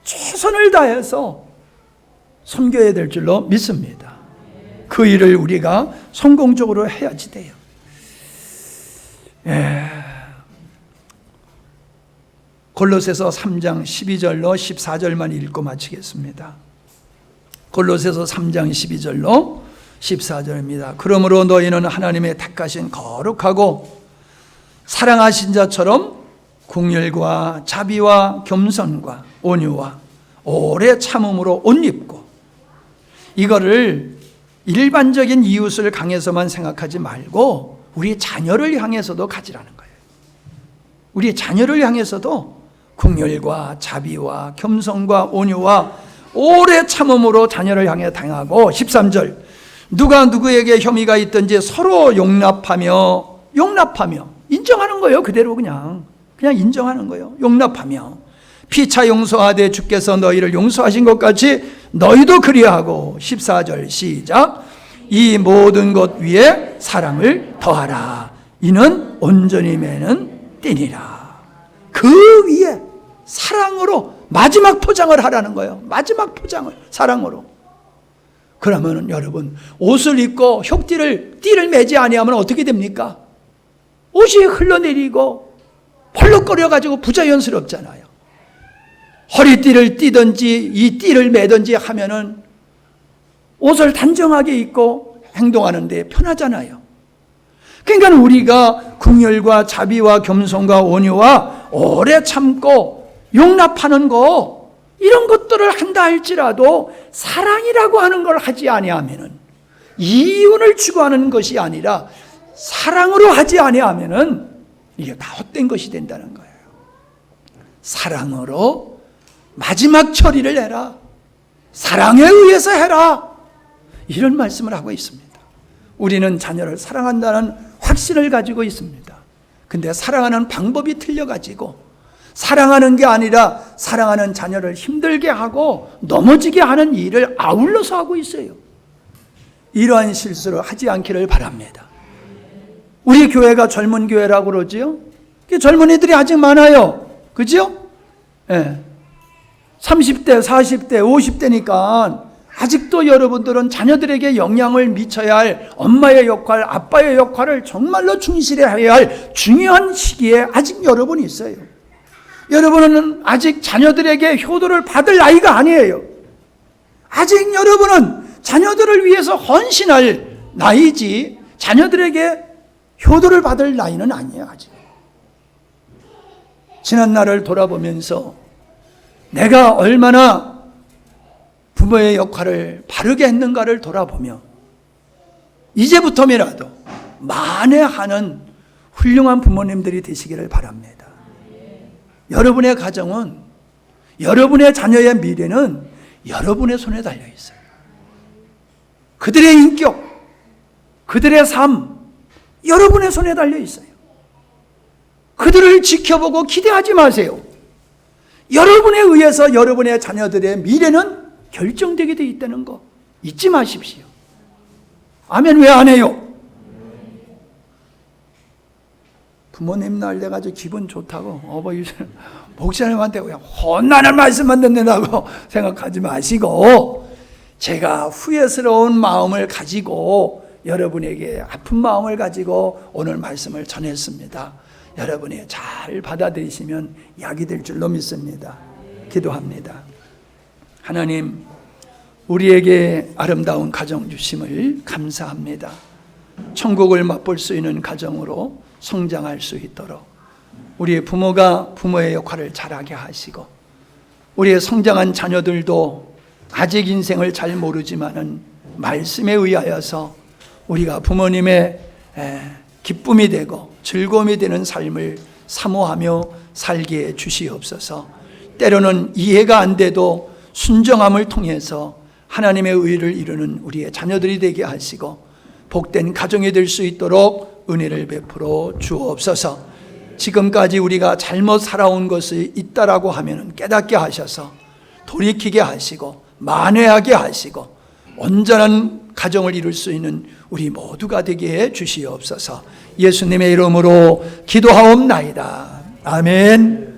최선을 다해서 섬겨야 될 줄로 믿습니다. 그 일을 우리가 성공적으로 해야지 돼요. 골로새서 3장 12절로 14절만 읽고 마치겠습니다. 골로새서 3장 12절로 14절입니다. 그러므로 너희는 하나님의 택하신 거룩하고 사랑하신 자처럼 긍휼과 자비와 겸손과 온유와 오래 참음으로 옷 입고, 이거를 일반적인 이웃을 향해서만 생각하지 말고 우리 자녀를 향해서도 가지라는 거예요. 우리 자녀를 향해서도 긍휼과 자비와 겸손과 온유와 오래 참음으로 자녀를 향해 당하고, 13절 누가 누구에게 혐의가 있든지 서로 용납하며 인정하는 거예요. 그대로 그냥 인정하는 거예요. 용납하며 피차 용서하되 주께서 너희를 용서하신 것 같이 너희도 그리하고, 14절 시작, 이 모든 것 위에 사랑을 더하라. 이는 온전히 매는 띠니라. 그 위에 사랑으로 마지막 포장을 하라는 거예요. 마지막 포장을 사랑으로. 그러면 여러분, 옷을 입고 띠를 매지 아니하면 어떻게 됩니까? 옷이 흘러내리고 펄럭거려가지고 부자연스럽잖아요. 허리띠를 띠든지 이 띠를 매든지 하면은 옷을 단정하게 입고 행동하는 데 편하잖아요. 그러니까 우리가 긍휼과 자비와 겸손과 온유와 오래 참고 용납하는 거, 이런 것들을 한다 할지라도 사랑이라고 하는 걸 하지 아니하면은, 이윤을 추구하는 것이 아니라 사랑으로 하지 아니하면은 이게 다 헛된 것이 된다는 거예요. 사랑으로 마지막 처리를 해라. 사랑에 의해서 해라. 이런 말씀을 하고 있습니다. 우리는 자녀를 사랑한다는 확신을 가지고 있습니다. 근데 사랑하는 방법이 틀려가지고 사랑하는 게 아니라 사랑하는 자녀를 힘들게 하고 넘어지게 하는 일을 아울러서 하고 있어요. 이러한 실수를 하지 않기를 바랍니다. 우리 교회가 젊은 교회라고 그러지요? 젊은이들이 아직 많아요. 그죠? 예. 30대, 40대, 50대니까 아직도 여러분들은 자녀들에게 영향을 미쳐야 할 엄마의 역할, 아빠의 역할을 정말로 충실히 해야 할 중요한 시기에 아직 여러분이 있어요. 여러분은 아직 자녀들에게 효도를 받을 나이가 아니에요. 아직 여러분은 자녀들을 위해서 헌신할 나이지 자녀들에게 효도를 받을 나이는 아니에요. 아직. 지난 날을 돌아보면서 내가 얼마나 부모의 역할을 바르게 했는가를 돌아보며 이제부터라도 만회하는 훌륭한 부모님들이 되시기를 바랍니다. 여러분의 가정은, 여러분의 자녀의 미래는 여러분의 손에 달려 있어요. 그들의 인격, 그들의 삶, 여러분의 손에 달려 있어요. 그들을 지켜보고 기대하지 마세요. 여러분에 의해서 여러분의 자녀들의 미래는 결정되게 돼 있다는 거 잊지 마십시오. 아멘. 왜 안 해요? 부모님 날 돼가지고 기분 좋다고 목사님한테 그냥 혼나는 말씀만 듣는다고 생각하지 마시고, 제가 후회스러운 마음을 가지고 여러분에게 아픈 마음을 가지고 오늘 말씀을 전했습니다. 여러분이 잘 받아들이시면 약이 될 줄로 믿습니다. 기도합니다. 하나님, 우리에게 아름다운 가정 주심을 감사합니다. 천국을 맛볼 수 있는 가정으로 성장할 수 있도록 우리의 부모가 부모의 역할을 잘하게 하시고, 우리의 성장한 자녀들도 아직 인생을 잘 모르지만은 말씀에 의하여서 우리가 부모님의 기쁨이 되고 즐거움이 되는 삶을 사모하며 살게 해 주시옵소서. 때로는 이해가 안 돼도 순정함을 통해서 하나님의 의를 이루는 우리의 자녀들이 되게 하시고 복된 가정이 될 수 있도록 은혜를 베풀어 주옵소서. 지금까지 우리가 잘못 살아온 것이 있다라고 하면 깨닫게 하셔서 돌이키게 하시고 만회하게 하시고 온전한 가정을 이룰 수 있는 우리 모두가 되게 해 주시옵소서. 예수님의 이름으로 기도하옵나이다. 아멘.